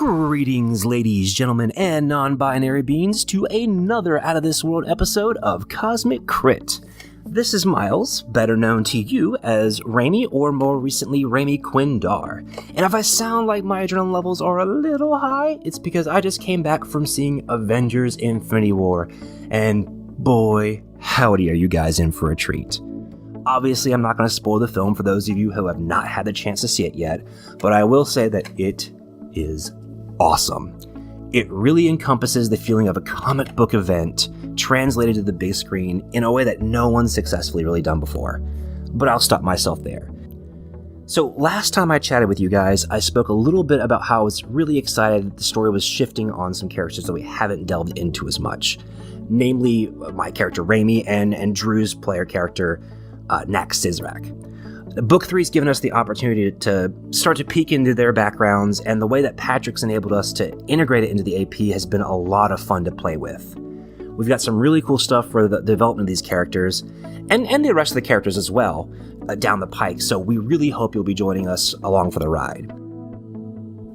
Greetings, ladies, gentlemen, and non-binary beings, to another out-of-this-world episode of Cosmic Crit. This is Miles, better known to you as Raimi, or more recently, Raimi Quindar. And if I sound like my adrenaline levels are a little high, it's because I just came back from seeing Avengers Infinity War, and boy, howdy are you guys in for a treat. Obviously, I'm not going to spoil the film for those of you who have not had the chance to see it yet, but I will say that it is awesome. It really encompasses the feeling of a comic book event translated to the big screen in a way that no one's successfully really done before. But I'll stop myself there. So last time I chatted with you guys, I spoke a little bit about how I was really excited that the story was shifting on some characters that we haven't delved into as much. Namely, my character Raimi and Drew's player character, Nak Sizrak. Book 3's given us the opportunity to start to peek into their backgrounds, and the way that Patrick's enabled us to integrate it into the AP has been a lot of fun to play with. We've got some really cool stuff for the development of these characters, and the rest of the characters as well, down the pike, so we really hope you'll be joining us along for the ride.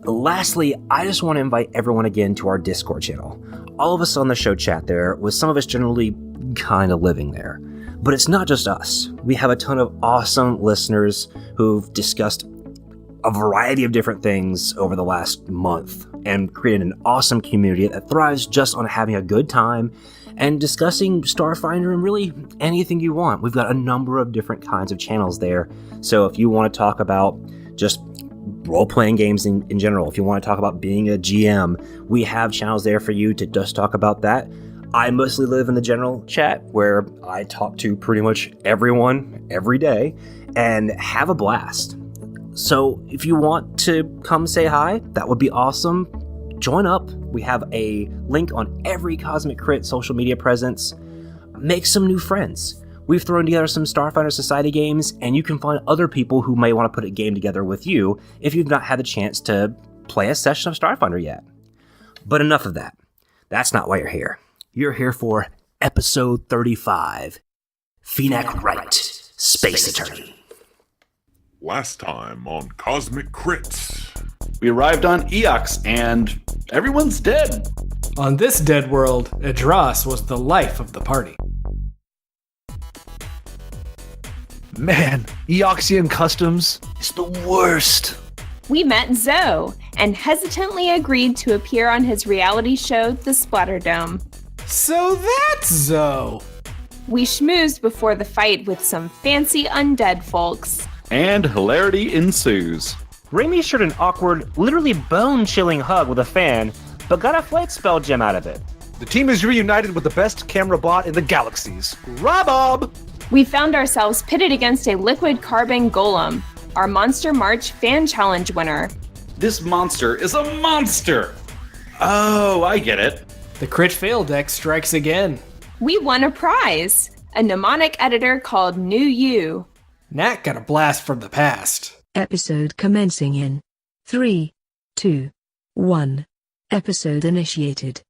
Lastly, I just want to invite everyone again to our Discord channel. All of us on the show chat there, with some of us generally kind of living there. But it's not just us. We have a ton of awesome listeners who've discussed a variety of different things over the last month and created an awesome community that thrives just on having a good time and discussing Starfinder and really anything you want. We've got a number of different kinds of channels there. So if you want to talk about just role-playing games in general, if you want to talk about being a GM, we have channels there for you to just talk about that. I mostly live in the general chat where I talk to pretty much everyone every day and have a blast. So if you want to come say hi, that would be awesome. Join up. We have a link on every Cosmic Crit social media presence. Make some new friends. We've thrown together some Starfinder Society games, and you can find other people who may want to put a game together with you if you've not had the chance to play a session of Starfinder yet. But enough of that. That's not why you're here. You're here for episode 35, PhoeGnak Wright, Space Attorney. Last time on Cosmic Crits. We arrived on Eox, and everyone's dead. On this dead world, Idras was the life of the party. Man, Eoxian customs is the worst. We met Zoe, and hesitantly agreed to appear on his reality show, The Splatterdome. So that's Zoe. We schmoozed before the fight with some fancy undead folks. And hilarity ensues. Raimi shared an awkward, literally bone-chilling hug with a fan, but got a flight spell gem out of it. The team is reunited with the best camera bot in the galaxies, Robob! We found ourselves pitted against a liquid carbon golem, our Monster March fan challenge winner. This monster is a monster! Oh, I get it. The crit fail deck strikes again. We won a prize, a mnemonic editor called New You. Nat got a blast from the past. Episode commencing in 3, 2, 1. Episode initiated.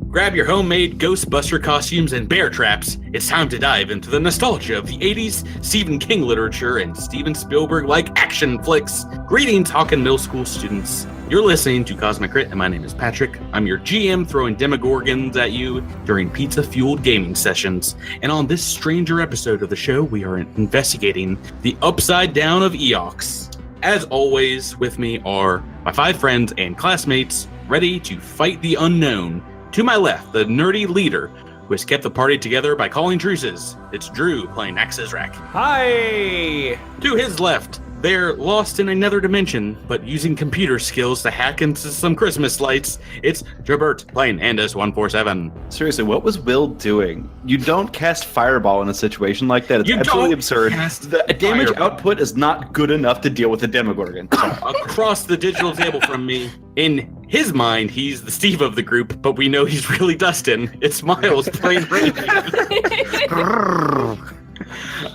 Grab your homemade Ghostbuster costumes and bear traps. It's time to dive into the nostalgia of the 80s, Stephen King literature, and Steven Spielberg-like action flicks. Greetings, Hawken Middle School students. You're listening to Cosmic Crit, and my name is Patrick. I'm your GM throwing demogorgons at you during pizza-fueled gaming sessions. And on this stranger episode of the show, we are investigating the Upside Down of Eox. As always, with me are my 5 friends and classmates, ready to fight the unknown. To my left, the nerdy leader who has kept the party together by calling truces. It's Drew playing Nak Sizrak. Hi! To his left, they're lost in another dimension, but using computer skills to hack into some Christmas lights. It's Jabert playing Andus 147. Seriously, what was Will doing? You don't cast Fireball in a situation like that. It's absolutely absurd. The damage output is not good enough to deal with a Demogorgon. Across the digital table from me, in his mind, he's the Steve of the group, but we know he's really Dustin. It's Miles playing Raimi.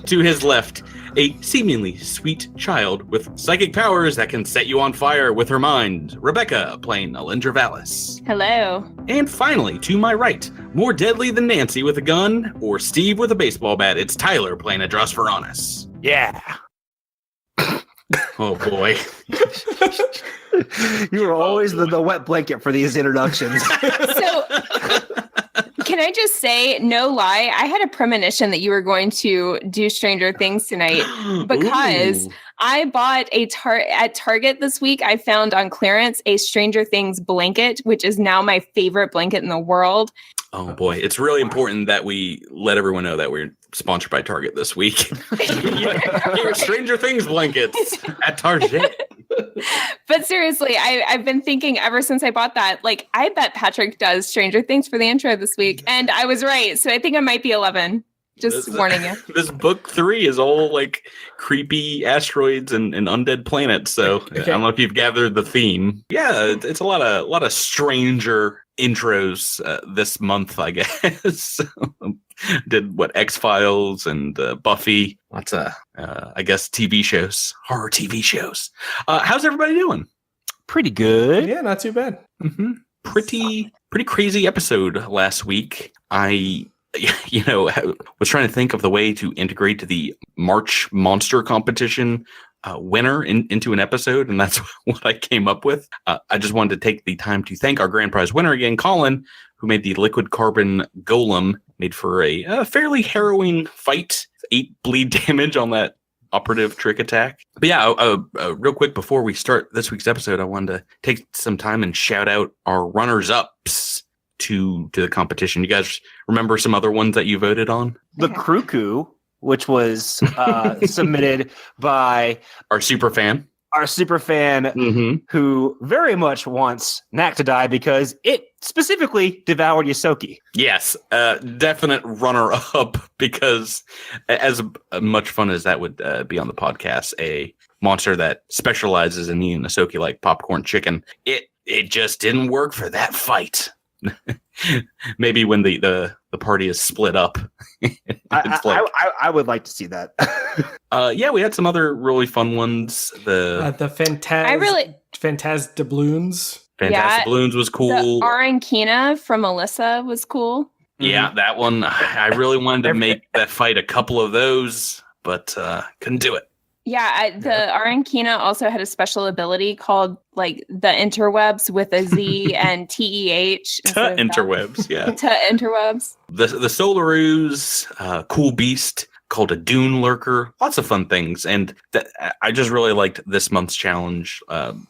To his left, a seemingly sweet child with psychic powers that can set you on fire with her mind. Rebecca playing Alindra Vallis. Hello. And finally, to my right, more deadly than Nancy with a gun or Steve with a baseball bat, it's Tyler playing Idras Varanus. Yeah. Oh boy. You were always the wet blanket for these introductions. So, can I just say, no lie, I had a premonition that you were going to do Stranger Things tonight because I bought at Target this week. I found on clearance a Stranger Things blanket, which is now my favorite blanket in the world. Oh boy, it's really important that we let everyone know that we're sponsored by Target this week. Here, Stranger Things blankets at Target. But seriously, I've been thinking ever since I bought that, like, I bet Patrick does Stranger Things for the intro this week. And I was right. So I think I might be 11. Just warning you. This book 3 is all like creepy asteroids and undead planets. So okay. I don't know if you've gathered the theme. Yeah, it's a lot of stranger intros this month, I guess. Did X-Files and Buffy. Lots of I guess TV shows, horror TV shows. How's everybody doing? Pretty good. Yeah, not too bad. Mm-hmm. Pretty crazy episode last week. I was trying to think of the way to integrate the March Monster Competition winner into an episode, and that's what I came up with. I just wanted to take the time to thank our grand prize winner again, Colin, who made the liquid carbon golem, made for a fairly harrowing fight. 8 bleed damage on that operative trick attack. But yeah, real quick before we start this week's episode, I wanted to take some time and shout out our runners-ups to the competition. You guys remember some other ones that you voted on? The Kruku, which was submitted by our super fan, who very much wants Knack to die because it specifically devoured Yosoki. Yes, definite runner-up, because as much fun as that would be on the podcast, a monster that specializes in eating Yosoki like popcorn chicken, it just didn't work for that fight. Maybe when the party is split up. I would like to see that. Yeah, we had some other really fun ones. The Fantas Doubloons. Fantastic Balloons was cool. The Arankina from Melissa was cool. Yeah, that one. I really wanted to make that fight a couple of those, but couldn't do it. Yeah, the Arankina also had a special ability called like the interwebs with a Z and TEH. Interwebs, yeah. Interwebs. The Solaroos, cool beast called a Dune Lurker. Lots of fun things. And I just really liked this month's challenge,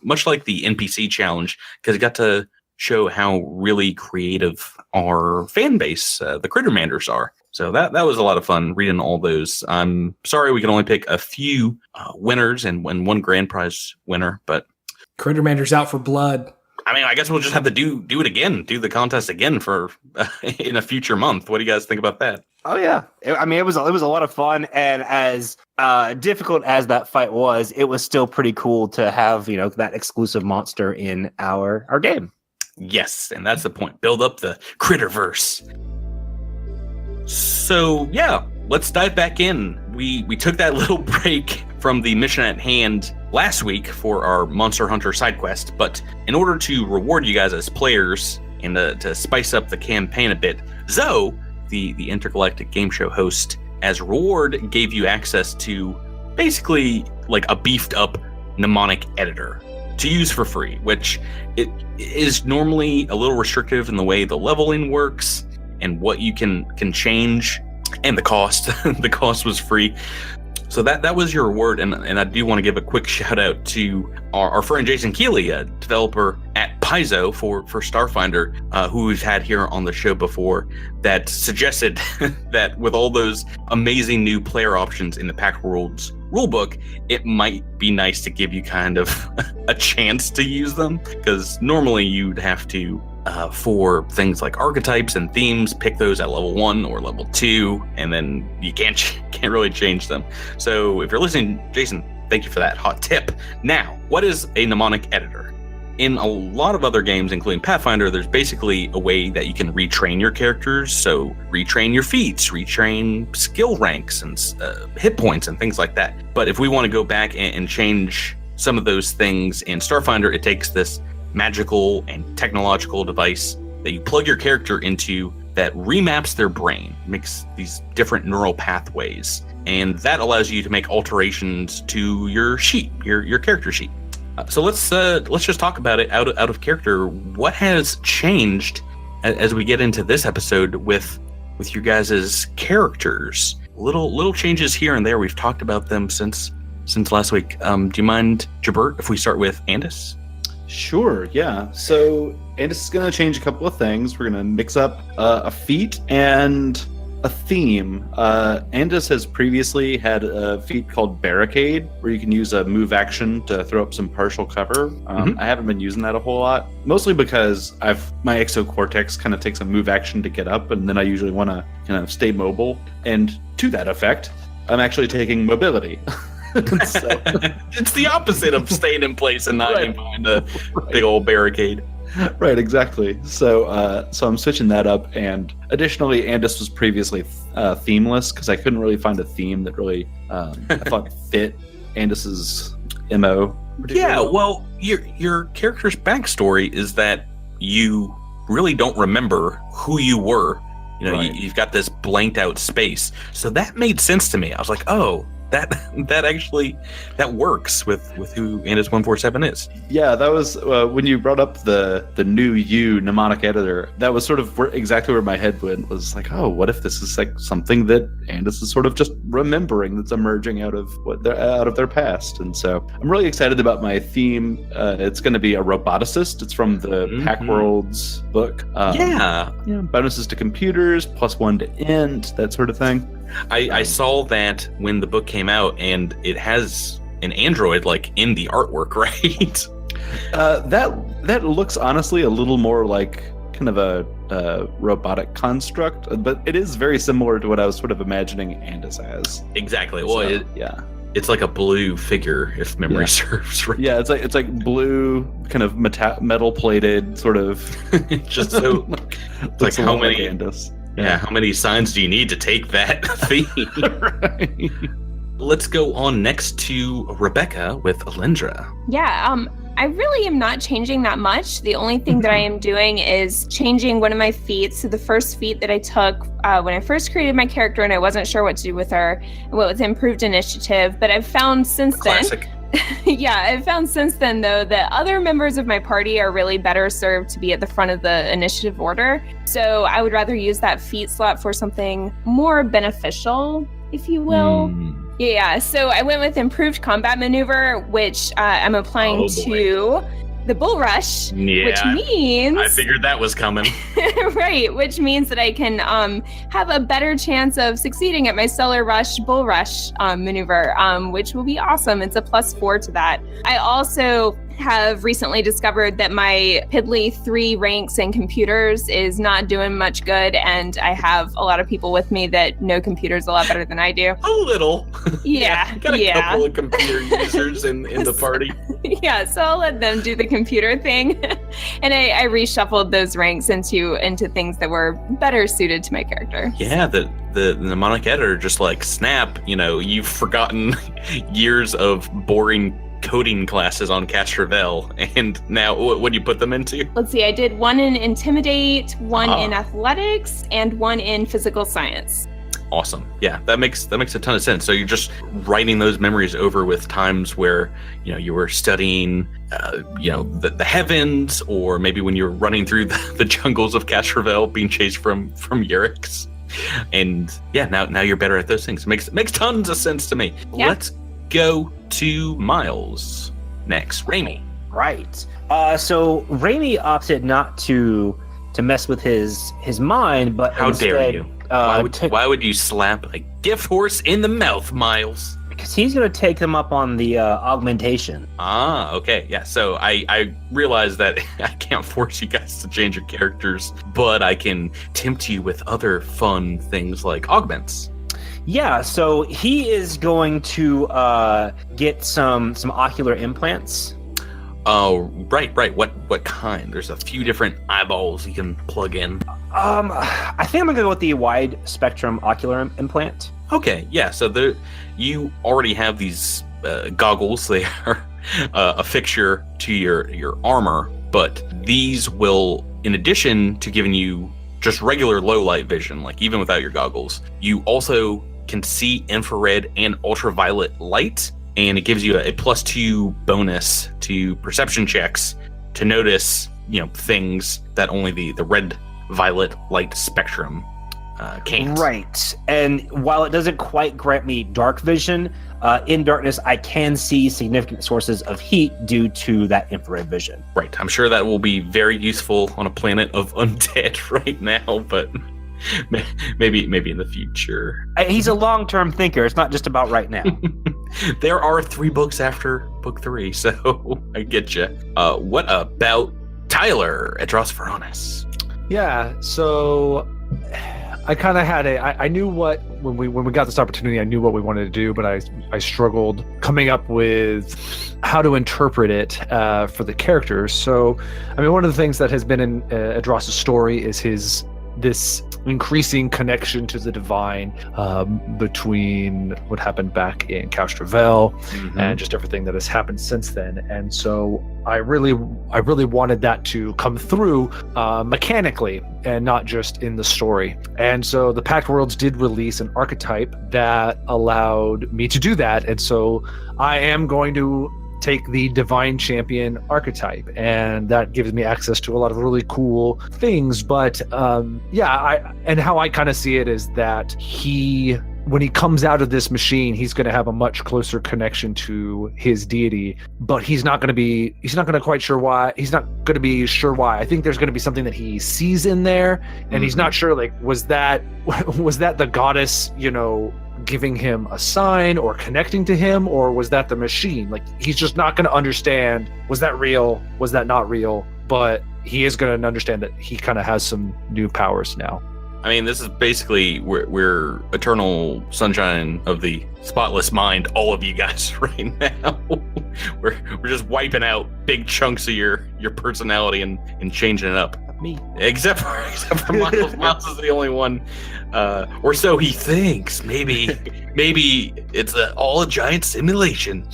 much like the NPC challenge, because it got to show how really creative our fan base, the Crittermanders, are. So that was a lot of fun reading all those. I'm sorry we can only pick a few winners and one grand prize winner, but Crittermander's out for blood. I mean, I guess we'll just have to do it again, do the contest again for in a future month. What do you guys think about that? Oh yeah, it was a lot of fun, and as difficult as that fight was, it was still pretty cool to have that exclusive monster in our game. Yes, and that's the point. Build up the Critterverse. So yeah, let's dive back in. We took that little break from the mission at hand last week for our Monster Hunter side quest, but in order to reward you guys as players and to spice up the campaign a bit, Zoe, the intergalactic game show host, as reward gave you access to basically like a beefed up mnemonic editor to use for free, which it is normally a little restrictive in the way the leveling works and what you can change, and the cost. The cost was free. So that was your reward, and I do want to give a quick shout out to our friend Jason Keeley, a developer at Paizo for Starfinder, who we've had here on the show before, that suggested that with all those amazing new player options in the Pact Worlds rulebook, it might be nice to give you kind of a chance to use them, because normally you'd have to for things like archetypes and themes, pick those at level 1 or level 2, and then you can't really change them. So if you're listening, Jason, thank you for that hot tip. Now, what is a mnemonic editor? In a lot of other games, including Pathfinder, there's basically a way that you can retrain your characters. So retrain your feats, retrain skill ranks and hit points and things like that. But if we want to go back and change some of those things in Starfinder, it takes this magical and technological device that you plug your character into that remaps their brain, makes these different neural pathways, and that allows you to make alterations to your sheet, your character sheet. So let's just talk about it out of character. What has changed as we get into this episode with you guys' characters? Little changes here and there. We've talked about them since last week. Do you mind, Jabert, if we start with Andis? Sure, yeah. So Andis is going to change a couple of things. We're going to mix up a feat and a theme. Andis has previously had a feat called Barricade, where you can use a move action to throw up some partial cover. I haven't been using that a whole lot, mostly because my exocortex kind of takes a move action to get up, and then I usually want to kind of stay mobile. And to that effect, I'm actually taking mobility. So, it's the opposite of staying in place and not getting behind a big old barricade. Right, exactly. So I'm switching that up, and additionally, Andis was previously themeless because I couldn't really find a theme that really I thought fit Andis's MO. Yeah, well, your character's backstory is that you really don't remember who you were. You know, Right. you've got this blanked out space, so that made sense to me. I was like, oh. That actually works with who Andis 147 is. Yeah, that was when you brought up the new mnemonic editor. That was sort of exactly where my head went. Was like, oh, what if this is like something that Andis is sort of just remembering that's emerging out of their past? And so I'm really excited about my theme. It's going to be a roboticist. It's from the Pack Worlds book. Bonuses to computers, +1 to int, that sort of thing. I saw that when the book came out, and it has an android like in the artwork, right? That looks honestly a little more like kind of a robotic construct, but it is very similar to what I was sort of imagining Andis as. Exactly. So, Well, it's like a blue figure, if memory serves right. Yeah, it's like blue, kind of metal plated, sort of. Just so like how many Andis. Yeah, how many signs do you need to take that theme? Right. Let's go on next to Rebecca with Alindra. Yeah, I really am not changing that much. The only thing that I am doing is changing one of my feats. So the first feat that I took when I first created my character, and I wasn't sure what to do with her, was improved initiative. But I've found since Classic. I've found since then, though, that other members of my party are really better served to be at the front of the initiative order. So I would rather use that feat slot for something more beneficial, if you will. Yeah, so I went with improved combat maneuver, which I'm applying to the bull rush, which means I figured that was coming. right, which means that I can have a better chance of succeeding at my stellar rush bull rush maneuver, which will be awesome. It's a +4 to that. I also have recently discovered that my piddly 3 ranks in computers is not doing much good, and I have a lot of people with me that know computers a lot better than I do. A little. Yeah. Got a couple of computer users in the party. Yeah, so I'll let them do the computer thing. And I reshuffled those ranks into things that were better suited to my character. Yeah, the mnemonic editor just like snap, you've forgotten years of boring coding classes on Castrovel, and now what do you put them into? Let's see, I did 1 in Intimidate, 1 in Athletics, and 1 in Physical Science. Awesome. Yeah, that makes a ton of sense. So you're just writing those memories over with times where you were studying the heavens, or maybe when you were running through the jungles of Castrovel being chased from Yurix. And yeah, now you're better at those things. It makes tons of sense to me. Yeah. Let's go to Miles next. Raimi. Right. So Raimi opted not to mess with his mind, but how instead, dare you? Why would you slap a gift horse in the mouth, Miles? Because he's going to take them up on the augmentation. Ah, okay. Yeah, so I realize that I can't force you guys to change your characters, but I can tempt you with other fun things like augments. Yeah, so he is going to get some ocular implants. Oh, right. What kind? There's a few different eyeballs you can plug in. I think I'm gonna go with the wide spectrum ocular implant. Okay, yeah. So you already have these goggles. They are a fixture to your armor, but these will, in addition to giving you just regular low light vision, like even without your goggles. You also can see infrared and ultraviolet light, and it gives you a +2 bonus to perception checks to notice, things that only the red violet light spectrum can't. Right. And while it doesn't quite grant me dark vision, in darkness I can see significant sources of heat due to that infrared vision. Right. I'm sure that will be very useful on a planet of undead right now, but maybe in the future. He's a long-term thinker. It's not just about right now. There are 3 books after book 3, so I get you. What about Tyler at Dross Veronis? Yeah, so I kind of had I knew what when we got this opportunity, I knew what we wanted to do, but I struggled coming up with how to interpret it for the characters. So, I mean, one of the things that has been in Adross's story is this increasing connection to the divine between what happened back in Castravel and just everything that has happened since then. And so I really wanted that to come through mechanically and not just in the story. And so the Pact Worlds did release an archetype that allowed me to do that. And so I am going to take the Divine Champion archetype, and that gives me access to a lot of really cool things. But how I kind of see it is that when he comes out of this machine, he's going to have a much closer connection to his deity, but he's not going to be sure why. I think there's going to be something that he sees in there, and he's not sure, like, was that the goddess, giving him a sign or connecting to him, or was that the machine? Like, he's just not going to understand, was that real, was that not real? But he is going to understand that he kind of has some new powers now. I mean, this is basically we're eternal sunshine of the spotless mind, all of you guys right now. we're just wiping out big chunks of your personality and changing it up. Me, except for Miles. Miles is the only one, or so he thinks. Maybe it's all a giant simulation.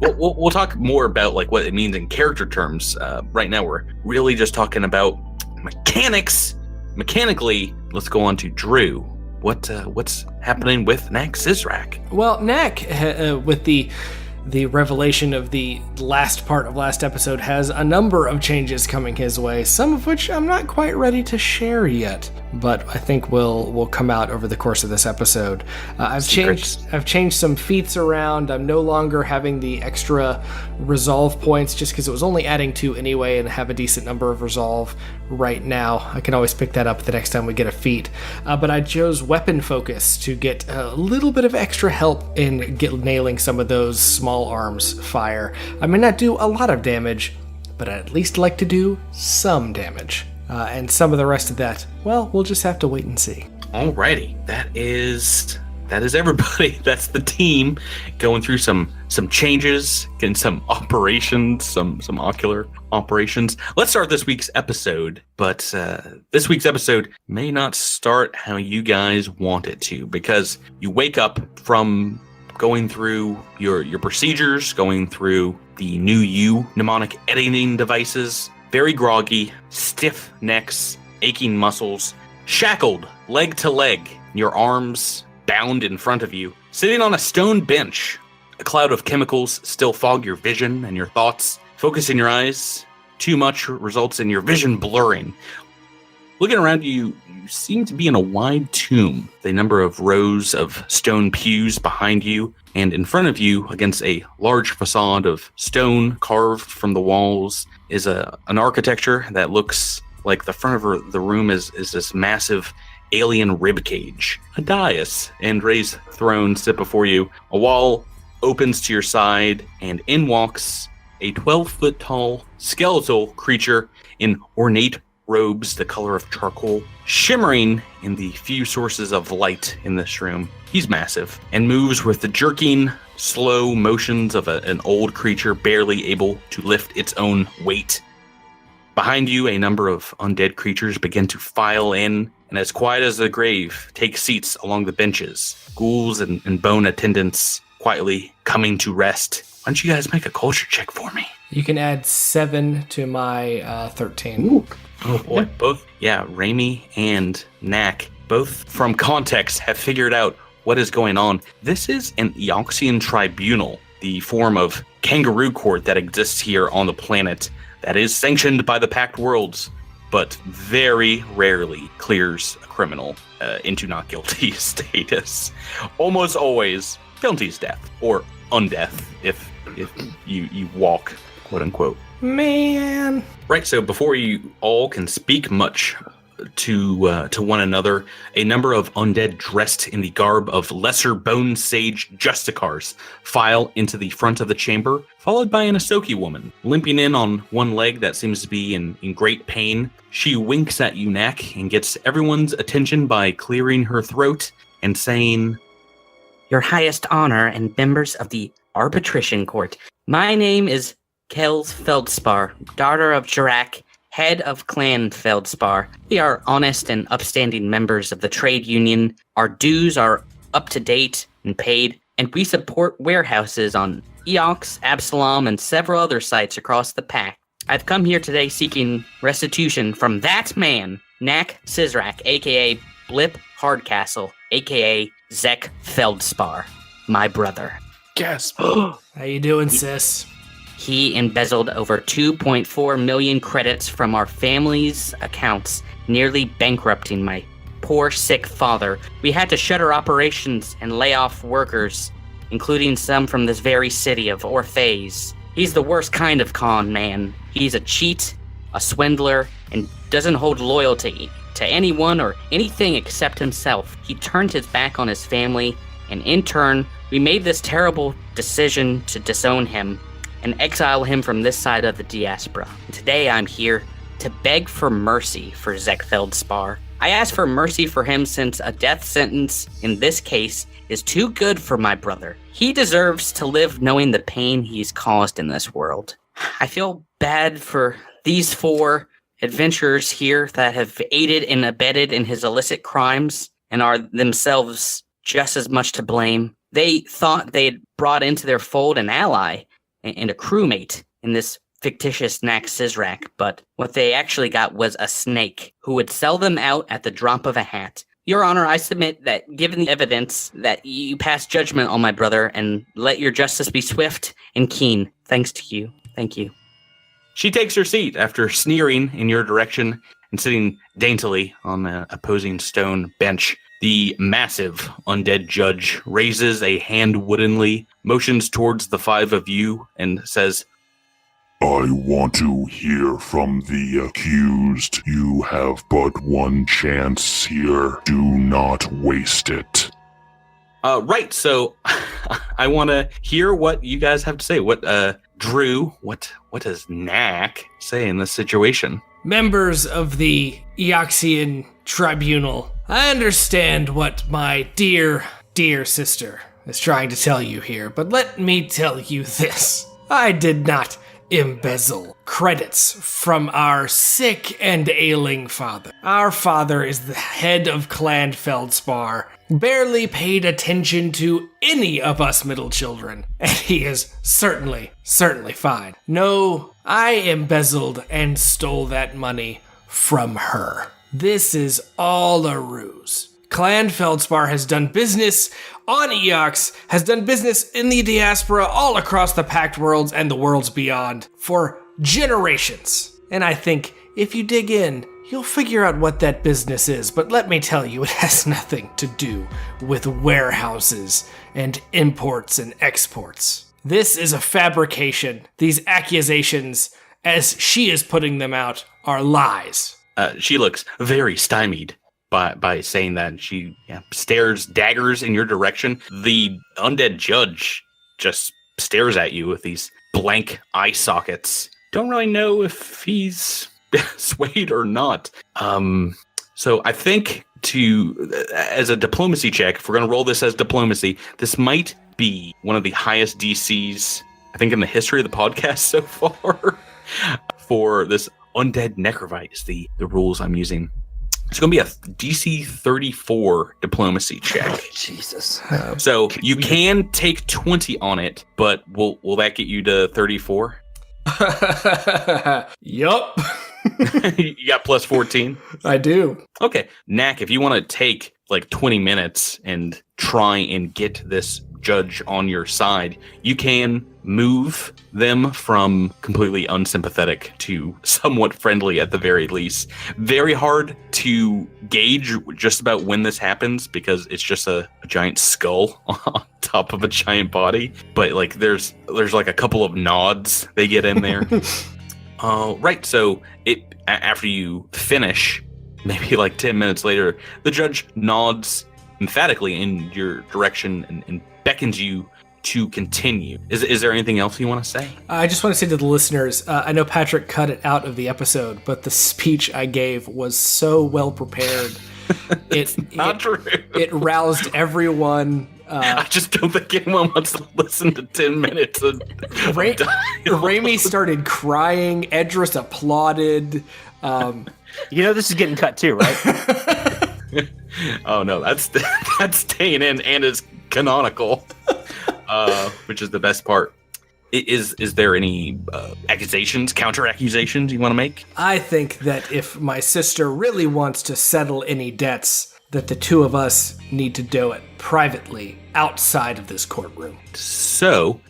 We'll talk more about like what it means in character terms. Right now, we're really just talking about mechanics. Mechanically, let's go on to Drew. What's happening with Knak Sizrak? Well, Knak, with the revelation of the last part of last episode, has a number of changes coming his way, some of which I'm not quite ready to share yet, but I think will come out over the course of this episode. I've changed some feats around. I'm no longer having the extra resolve points just because it was only adding 2 anyway, and have a decent number of resolve right now. I can always pick that up the next time we get a feat. But I chose weapon focus to get a little bit of extra help in nailing some of those small arms fire. I may not do a lot of damage, but I'd at least like to do some damage. And some of the rest of that, well, we'll just have to wait and see. Alrighty, that is everybody. That's the team going through some changes, getting some operations, some ocular operations. Let's start this week's episode, but this week's episode may not start how you guys want it to, because you wake up from going through your procedures, going through the new mnemonic editing devices, very groggy, stiff necks, aching muscles, shackled leg to leg, your arms bound in front of you, sitting on a stone bench. A cloud of chemicals still fog your vision and your thoughts. Focus in your eyes. Too much results in your vision blurring. Looking around you seem to be in a wide tomb. The number of rows of stone pews behind you, and in front of you, against a large facade of stone carved from the walls, is an architecture that looks like the front of the room is this massive alien ribcage. A dais and raised throne sit before you. A wall opens to your side, and in walks a 12-foot tall skeletal creature in ornate robes the color of charcoal, shimmering in the few sources of light in this room. He's massive and moves with the jerking, slow motions of an old creature barely able to lift its own weight. Behind you, a number of undead creatures begin to file in, and as quiet as the grave, take seats along the benches. Ghouls and bone attendants quietly coming to rest. Why don't you guys make a culture check for me? You can add 7 to my 13. Ooh. Oh boy, both, Raimi and Knack, both from context, have figured out what is going on. This is an Eoxian tribunal, the form of kangaroo court that exists here on the planet that is sanctioned by the Pact Worlds, but very rarely clears a criminal into not guilty status. Almost always, penalty is death, or undeath, if you walk, quote unquote. Man. Right, so before you all can speak much to one another, a number of undead dressed in the garb of lesser bone sage justicars file into the front of the chamber, followed by an Ahsoki woman, limping in on one leg that seems to be in great pain. She winks at PhoeGnak and gets everyone's attention by clearing her throat and saying, "Your highest honor and members of the arbitration court. My name is Kels Feldspar, daughter of Jirak, head of Clan Feldspar. We are honest and upstanding members of the trade union. Our dues are up to date and paid, and we support warehouses on Eox, Absalom, and several other sites across the Pact. I've come here today seeking restitution from that man, Knack Sizrak, aka Blip Hardcastle, aka Zek Feldspar, my brother." Gasp. How you doing, sis? He embezzled over 2.4 million credits from our family's accounts, nearly bankrupting my poor sick father. We had to shutter operations and lay off workers, including some from this very city of Orpheus. He's the worst kind of con man. He's a cheat, a swindler, and doesn't hold loyalty to anyone or anything except himself. He turned his back on his family, and in turn, we made this terrible decision to disown him and exile him from this side of the diaspora. And today I'm here to beg for mercy for Zek Feldspar. I ask for mercy for him since a death sentence in this case is too good for my brother. He deserves to live knowing the pain he's caused in this world. I feel bad for these 4 adventurers here that have aided and abetted in his illicit crimes and are themselves just as much to blame. They thought they'd brought into their fold an ally and a crewmate in this fictitious Knack Sizrak, but what they actually got was a snake who would sell them out at the drop of a hat. Your Honor, I submit that given the evidence that you pass judgment on my brother and let your justice be swift and keen. Thanks to you. Thank you. She takes her seat after sneering in your direction and sitting daintily on the opposing stone bench. The massive undead judge raises a hand woodenly, motions towards the 5 of you, and says, I want to hear from the accused. You have but one chance here. Do not waste it. Right, so I want to hear what you guys have to say. What, Drew, what does Knack say in this situation? Members of the Eoxian Tribunal, I understand what my dear sister is trying to tell you here, but let me tell you this. I did not embezzle credits from our sick and ailing father. Our father is the head of Clan Feldspar, barely paid attention to any of us middle children, and he is certainly fine. No, I embezzled and stole that money from her. This is all a ruse. Clan Feldspar has done business on Eox, has done business in the diaspora all across the Pact Worlds and the worlds beyond for generations. And I think if you dig in, you'll figure out what that business is. But let me tell you, it has nothing to do with warehouses and imports and exports. This is a fabrication. These accusations, as she is putting them out, are lies. She looks very stymied by saying that. She stares daggers in your direction. The undead judge just stares at you with these blank eye sockets. Don't really know if he's swayed or not. So I think as a diplomacy check, if we're going to roll this as diplomacy, this might be one of the highest DCs, I think, in the history of the podcast so far for this undead necrovite is the rules I'm using. It's going to be a DC 34 diplomacy check. Jesus. So you can take 20 on it, but will that get you to 34? Yup. You got plus 14? I do. Okay. Knack, if you want to take like 20 minutes and try and get this judge on your side, you can move them from completely unsympathetic to somewhat friendly at the very least. Very hard to gauge just about when this happens because it's just a giant skull on top of a giant body. But like there's like a couple of nods they get in there. Right, so after you finish, maybe like 10 minutes later, the judge nods emphatically in your direction and beckons you to continue. Is there anything else you want to say? I just want to say to the listeners, I know Patrick cut it out of the episode, but the speech I gave was so well prepared. It's not true. It roused everyone. I just don't think anyone wants to listen to 10 minutes of Raimi started crying. Edris applauded. You know this is getting cut too, right? Oh no, that's staying in and is canonical, which is the best part. Is there any counter accusations you want to make? I think that if my sister really wants to settle any debts, that the two of us need to do it privately outside of this courtroom. So,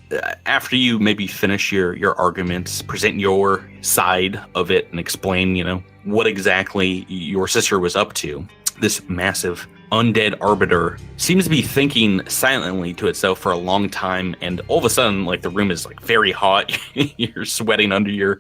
after you maybe finish your arguments, present your side of it, and explain, what exactly your sister was up to, this massive undead arbiter seems to be thinking silently to itself for a long time, and all of a sudden, like, the room is like very hot. You're sweating under your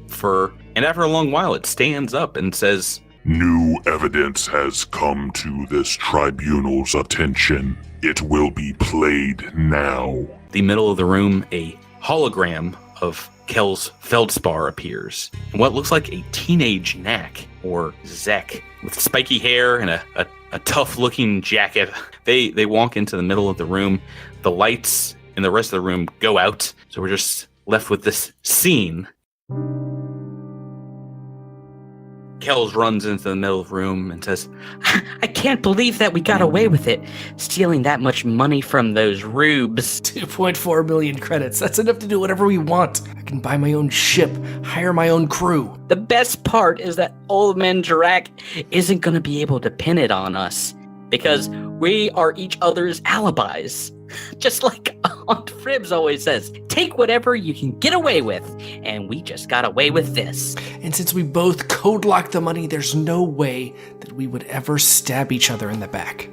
fur, and after a long while, it stands up and says, "New evidence has come to this tribunal's attention. It will be played now." The middle of the room, a hologram of Kel's feldspar appears, and what looks like a teenage Knack, or Zek, with spiky hair and a tough-looking jacket. They walk into the middle of the room. The lights in the rest of the room go out, so we're just left with this scene. Kells runs into the middle of the room and says, I can't believe that we got away with it, stealing that much money from those rubes. 2.4 million credits. That's enough to do whatever we want. I can buy my own ship, hire my own crew. The best part is that Old Man Jirak isn't going to be able to pin it on us, because we are each other's alibis. Just like Aunt Fribs always says, take whatever you can get away with, and we just got away with this. And since we both code-locked the money, there's no way that we would ever stab each other in the back.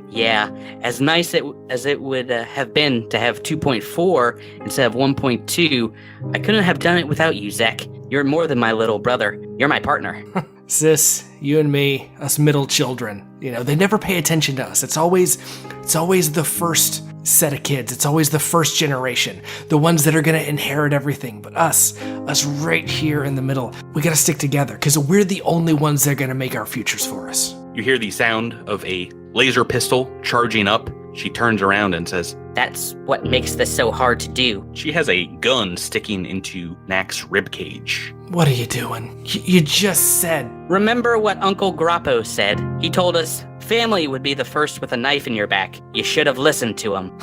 Yeah, as nice as it would have been to have 2.4 instead of 1.2, I couldn't have done it without you, Zek. You're more than my little brother. You're my partner. Sis, you and me, us middle children, they never pay attention to us. It's always the first set of kids. It's always the first generation, the ones that are going to inherit everything. But us right here in the middle, we got to stick together because we're the only ones that are going to make our futures for us. You hear the sound of a laser pistol charging up. She turns around and says, That's what makes this so hard to do. She has a gun sticking into Knack's ribcage. What are you doing? You just said. Remember what Uncle Grappo said? He told us family would be the first with a knife in your back. You should have listened to him.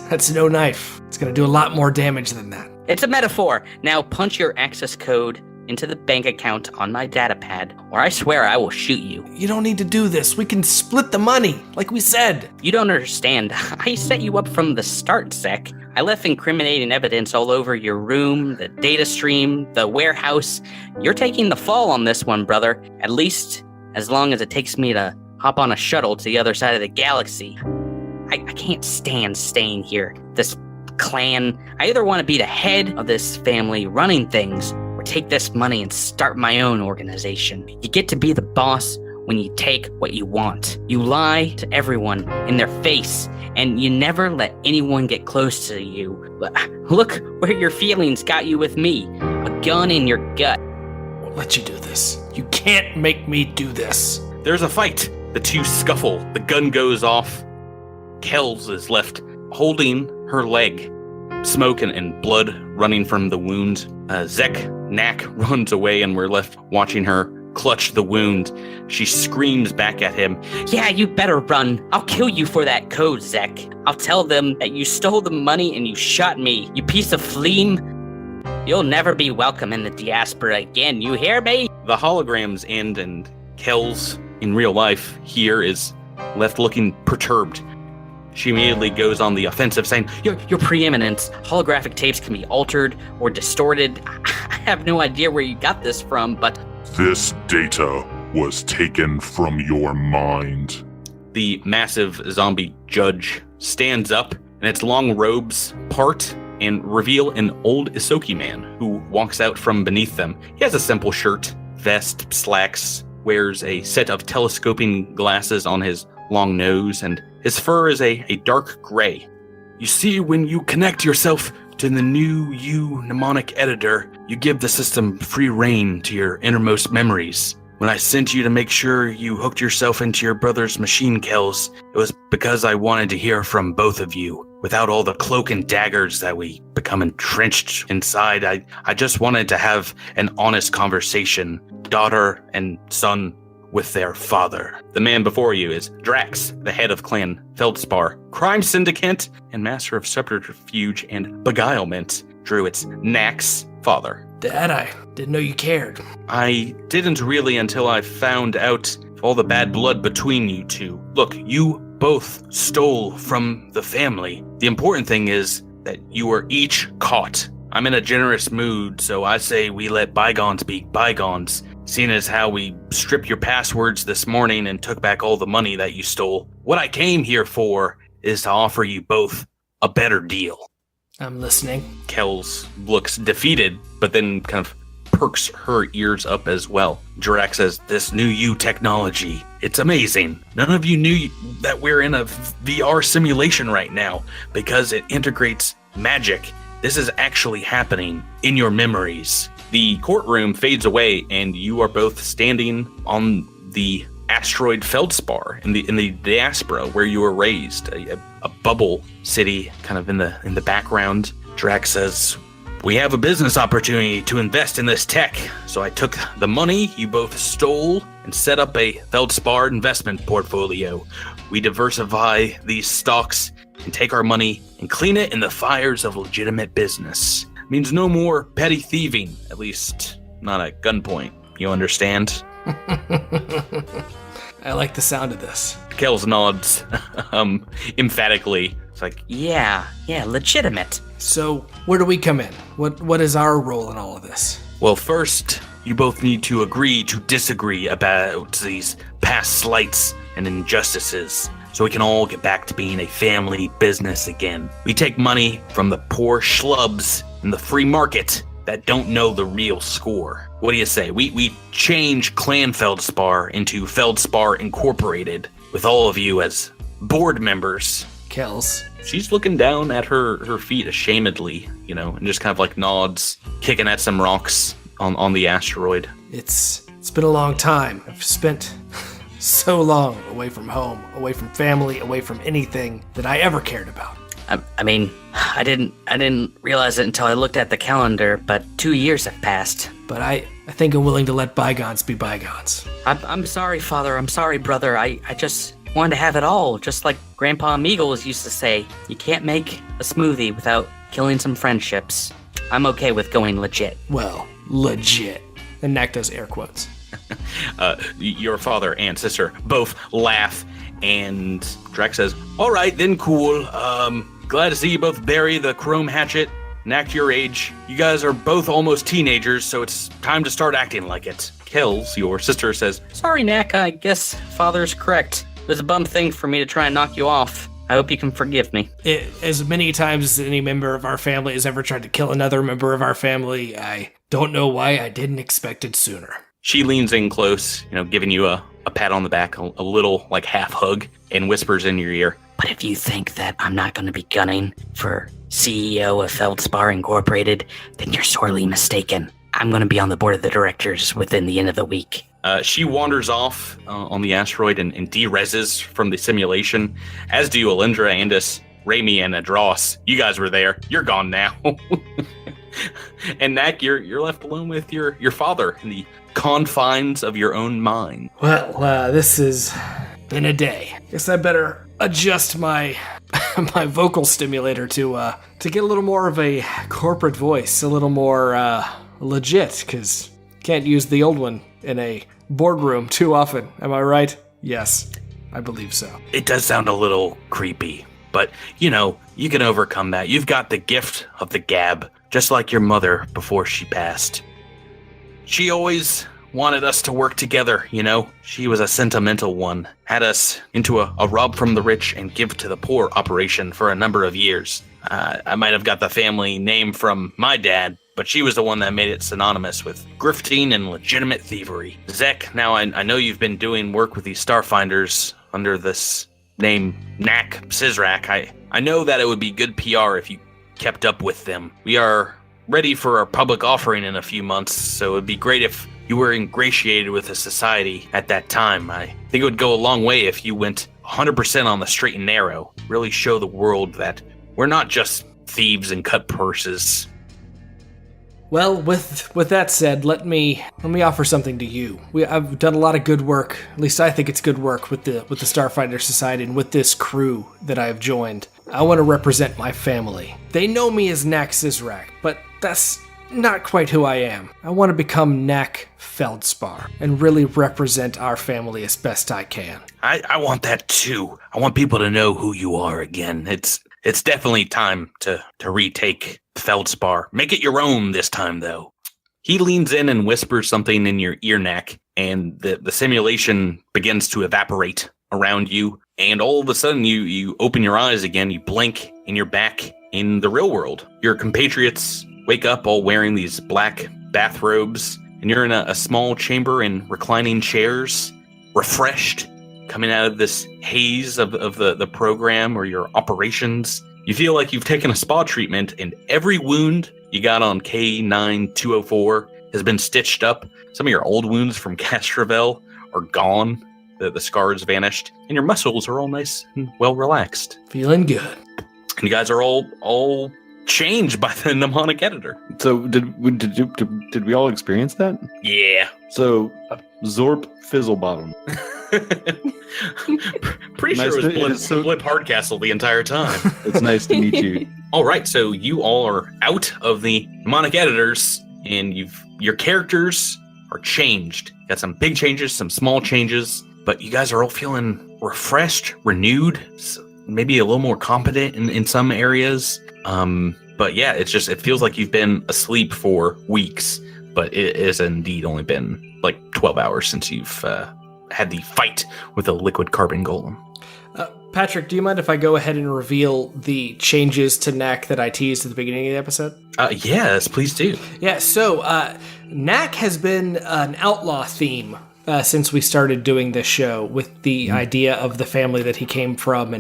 That's no knife. It's gonna do a lot more damage than that. It's a metaphor. Now punch your access code into the bank account on my datapad, or I swear I will shoot you. You don't need to do this. We can split the money, like we said. You don't understand. I set you up from the start, Zek. I left incriminating evidence all over your room, the data stream, the warehouse. You're taking the fall on this one, brother. At least as long as it takes me to hop on a shuttle to the other side of the galaxy. I can't stand staying here. This clan. I either want to be the head of this family running things, or take this money and start my own organization. You get to be the boss when you take what you want. You lie to everyone in their face, and you never let anyone get close to you. Look where your feelings got you with me. A gun in your gut. I'll let you do this. You can't make me do this. There's a fight. The two scuffle. The gun goes off. Kells is left holding her leg. Smoke and blood running from the wound. Knack runs away, and we're left watching her clutch the wound. She screams back at him. Yeah, you better run. I'll kill you for that code, Zek. I'll tell them that you stole the money and you shot me, you piece of phlegm. You'll never be welcome in the diaspora again, you hear me? The holograms end, and Kells, in real life, here is left looking perturbed. She immediately goes on the offensive, saying, Your preeminence, holographic tapes can be altered or distorted. I have no idea where you got this from, but... This data was taken from your mind. The massive zombie judge stands up, and its long robes part and reveal an old Isoki man who walks out from beneath them. He has a simple shirt, vest, slacks, wears a set of telescoping glasses on his long nose, and his fur is a dark gray. You see, when you connect yourself to the new you mnemonic editor, you give the system free rein to your innermost memories. When I sent you to make sure you hooked yourself into your brother's machine, Kells, it was because I wanted to hear from both of you. Without all the cloak and daggers that we become entrenched inside, I just wanted to have an honest conversation, daughter and son, with their father. The man before you is Drax, the head of Clan Feldspar, crime syndicate, and master of subterfuge and beguilement, Druid's Knak's father. Dad, I didn't know you cared. I didn't really until I found out all the bad blood between you two. Look, you both stole from the family. The important thing is that you were each caught. I'm in a generous mood, so I say we let bygones be bygones. Seeing as how we stripped your passwords this morning and took back all the money that you stole, what I came here for is to offer you both a better deal. I'm listening. Kells looks defeated, but then kind of perks her ears up as well. Drax says, this new you technology, it's amazing. None of you knew that we're in a VR simulation right now because it integrates magic. This is actually happening in your memories. The courtroom fades away, and you are both standing on the asteroid Feldspar in the diaspora where you were raised, a bubble city kind of in the background. Drax says, we have a business opportunity to invest in this tech, so I took the money you both stole and set up a Feldspar investment portfolio. We diversify these stocks and take our money and clean it in the fires of legitimate business. Means no more petty thieving, at least not at gunpoint. You understand? I like the sound of this. Kells nods emphatically. It's like, Yeah, legitimate. So, where do we come in? What is our role in all of this? well, first, you both need to agree to disagree about these past slights and injustices, so we can all get back to being a family business again. We take money from the poor schlubs in the free market that don't know the real score. What do you say? We change Clan Feldspar into Feldspar Incorporated with all of you as board members. Kells. She's looking down at her feet ashamedly, and just kind of like nods, kicking at some rocks on the asteroid. It's been a long time. I've spent so long away from home, away from family, away from anything that I ever cared about. I mean, I didn't realize it until I looked at the calendar, but 2 years have passed. But I think I'm willing to let bygones be bygones. I'm sorry, Father. I'm sorry, brother. I just wanted to have it all, just like Grandpa Meagles used to say. You can't make a smoothie without killing some friendships. I'm okay with going legit. Well, legit. And Knak does air quotes. Your father and sister both laugh, and Drax says, "All right, then, cool. Glad to see you both bury the chrome hatchet. Knak, your age. You guys are both almost teenagers, so it's time to start acting like it." Kells, your sister, says, Sorry, Knak. I guess Father's correct. It was a bum thing for me to try and knock you off. I hope you can forgive me. As many times as any member of our family has ever tried to kill another member of our family, I don't know why I didn't expect it sooner. She leans in close, giving you a pat on the back, a little like half hug, and whispers in your ear, But if you think that I'm not going to be gunning for CEO of Feldspar Incorporated, then you're sorely mistaken. I'm going to be on the board of the directors within the end of the week. She wanders off on the asteroid and de-reses from the simulation, as do Alindra, Andis, Raimi, and Adros. You guys were there. You're gone now. And Knak, you're left alone with your father in the confines of your own mind. Well, this has been a day. Guess I better adjust my my vocal stimulator to get a little more of a corporate voice, a little more legit, because can't use the old one in a boardroom too often. Am I right? Yes, I believe so. It does sound a little creepy, but you can overcome that. You've got the gift of the gab, just like your mother before she passed. She always wanted us to work together, She was a sentimental one. Had us into a rob from the rich and give to the poor operation for a number of years. I might have got the family name from my dad, but she was the one that made it synonymous with grifting and legitimate thievery. Zek, now I know you've been doing work with these Starfinders under this name, Knak Sizrak. I know that it would be good PR if you kept up with them. We are ready for our public offering in a few months, so it would be great if you were ingratiated with the society at that time. I think it would go a long way if you went 100% on the straight and narrow, really show the world that we're not just thieves and cut purses. Well, with that said, let me offer something to you. I've done a lot of good work. At least I think it's good work with the Starfinder Society and with this crew that I have joined. I want to represent my family. They know me as Knak Sizrak, but that's not quite who I am. I want to become Knak Feldspar and really represent our family as best I can. I want that too. I want people to know who you are again. It's definitely time to retake Feldspar. Make it your own this time, though. He leans in and whispers something in your ear, Knak, and the simulation begins to evaporate around you. And all of a sudden, you open your eyes again, you blink, and you're back in the real world. Your compatriots wake up all wearing these black bathrobes, and you're in a small chamber in reclining chairs, refreshed, coming out of this haze of the program or your operations. You feel like you've taken a spa treatment, and every wound you got on K9204 has been stitched up. Some of your old wounds from Castrovel are gone. The scars vanished, and your muscles are all nice and well relaxed. Feeling good. And you guys are all changed by the mnemonic editor. So did we all experience that? Yeah. So Zorp Fizzlebottom. Pretty Nice sure to- it was it's so- Blip Hardcastle the entire time. It's nice to meet you. All right, so you all are out of the mnemonic editors, and your characters are changed. Got some big changes, some small changes, but you guys are all feeling refreshed, renewed, maybe a little more competent in some areas. But yeah, it feels like you've been asleep for weeks, but it has indeed only been like 12 hours since you've had the fight with a liquid carbon golem. Patrick, do you mind if I go ahead and reveal the changes to Knak that I teased at the beginning of the episode? Yes, please do. Yeah, so Knak has been an outlaw theme since we started doing this show, with the idea of the family that he came from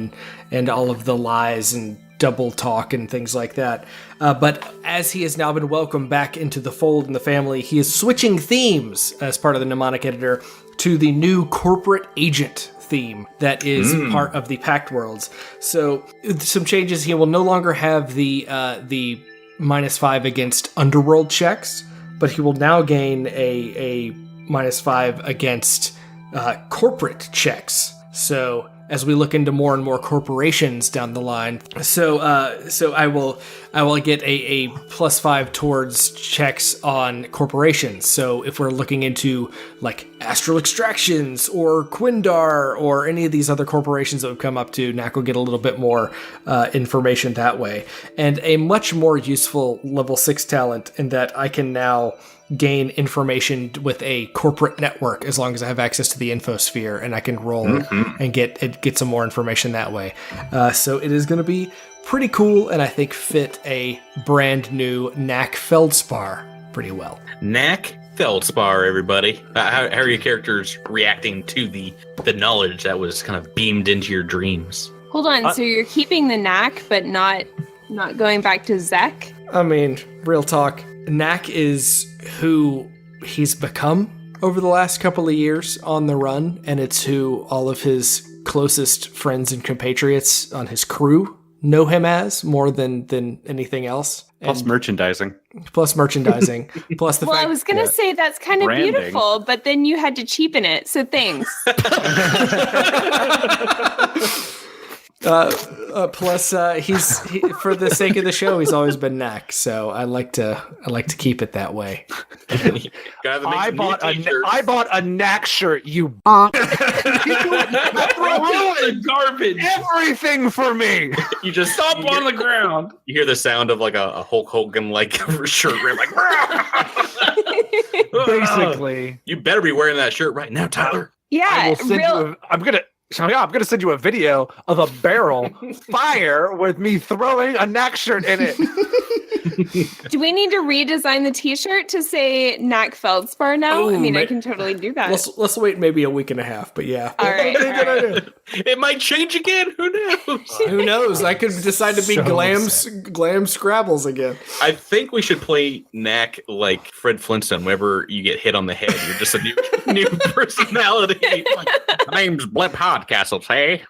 and all of the lies and double talk and things like that. But as he has now been welcomed back into the fold and the family, he is switching themes as part of the mnemonic editor to the new corporate agent theme that is part of the Pact Worlds. So some changes. He will no longer have the -5 against underworld checks, but he will now gain a -5 against corporate checks. So as we look into more and more corporations down the line, so I will get a +5 towards checks on corporations. So if we're looking into like Astral Extractions or Quindar or any of these other corporations that we've come up to, Knak will get a little bit more information that way, and a much more useful level 6 talent in that I can now gain information with a corporate network as long as I have access to the infosphere, and I can roll and get some more information that way. So it is going to be pretty cool, and I think fit a brand new Knak Feldspar pretty well. Knak Feldspar, everybody. How are your characters reacting to the knowledge that was kind of beamed into your dreams? Hold on, so you're keeping the Knak, but not going back to Zek? I mean, real talk. Knak is who he's become over the last couple of years on the run, and it's who all of his closest friends and compatriots on his crew know him as more than anything else. Plus merchandising. Plus merchandising. Plus the Well, fact... I was going to say that's kind of Branding. beautiful, but then you had to cheapen it, so thanks. Plus, for the sake of the show, he's always been Knack. So I like to keep it that way. I bought a Knack shirt. You garbage. Everything for me. You just stop on the ground. You hear the sound of like a Hulk Hogan like shirt rip, like basically. You better be wearing that shirt right now, Tyler. Yeah, I'm gonna send you a video of a barrel fire with me throwing a Knack shirt in it. Do we need to redesign the T-shirt to say Knack Feldspar now? Ooh, I can totally do that. Let's wait maybe a week and a half, but yeah. All right. It might change again. Who knows? Who knows? I could decide to be glam Scrabbles again. I think we should play Knack like Fred Flintstone. Whenever you get hit on the head, you're just a new personality. My name's Blimp Hardcastle, hey?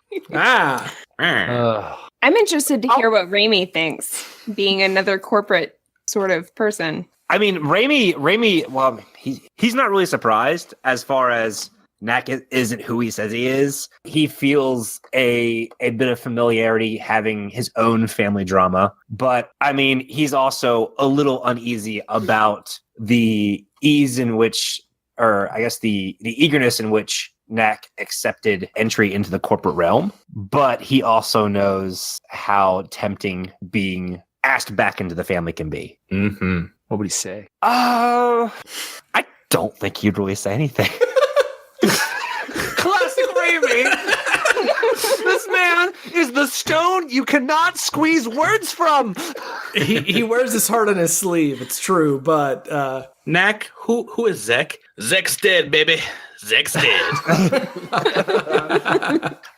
I'm interested to hear what Raimi thinks, being another corporate sort of person. I mean, Raimi, well, he's not really surprised as far as Knack isn't who he says he is. He feels a bit of familiarity having his own family drama. But, I mean, he's also a little uneasy about the ease in which, or I guess the eagerness in which Knack accepted entry into the corporate realm, but he also knows how tempting being asked back into the family can be. Mm-hmm. What would he say? I don't think he'd really say anything. Classic Raimi. This man is the stone you cannot squeeze words from. He wears his heart on his sleeve. It's true, but Knack, who is Zek? Zek's dead, baby. Zek's dead.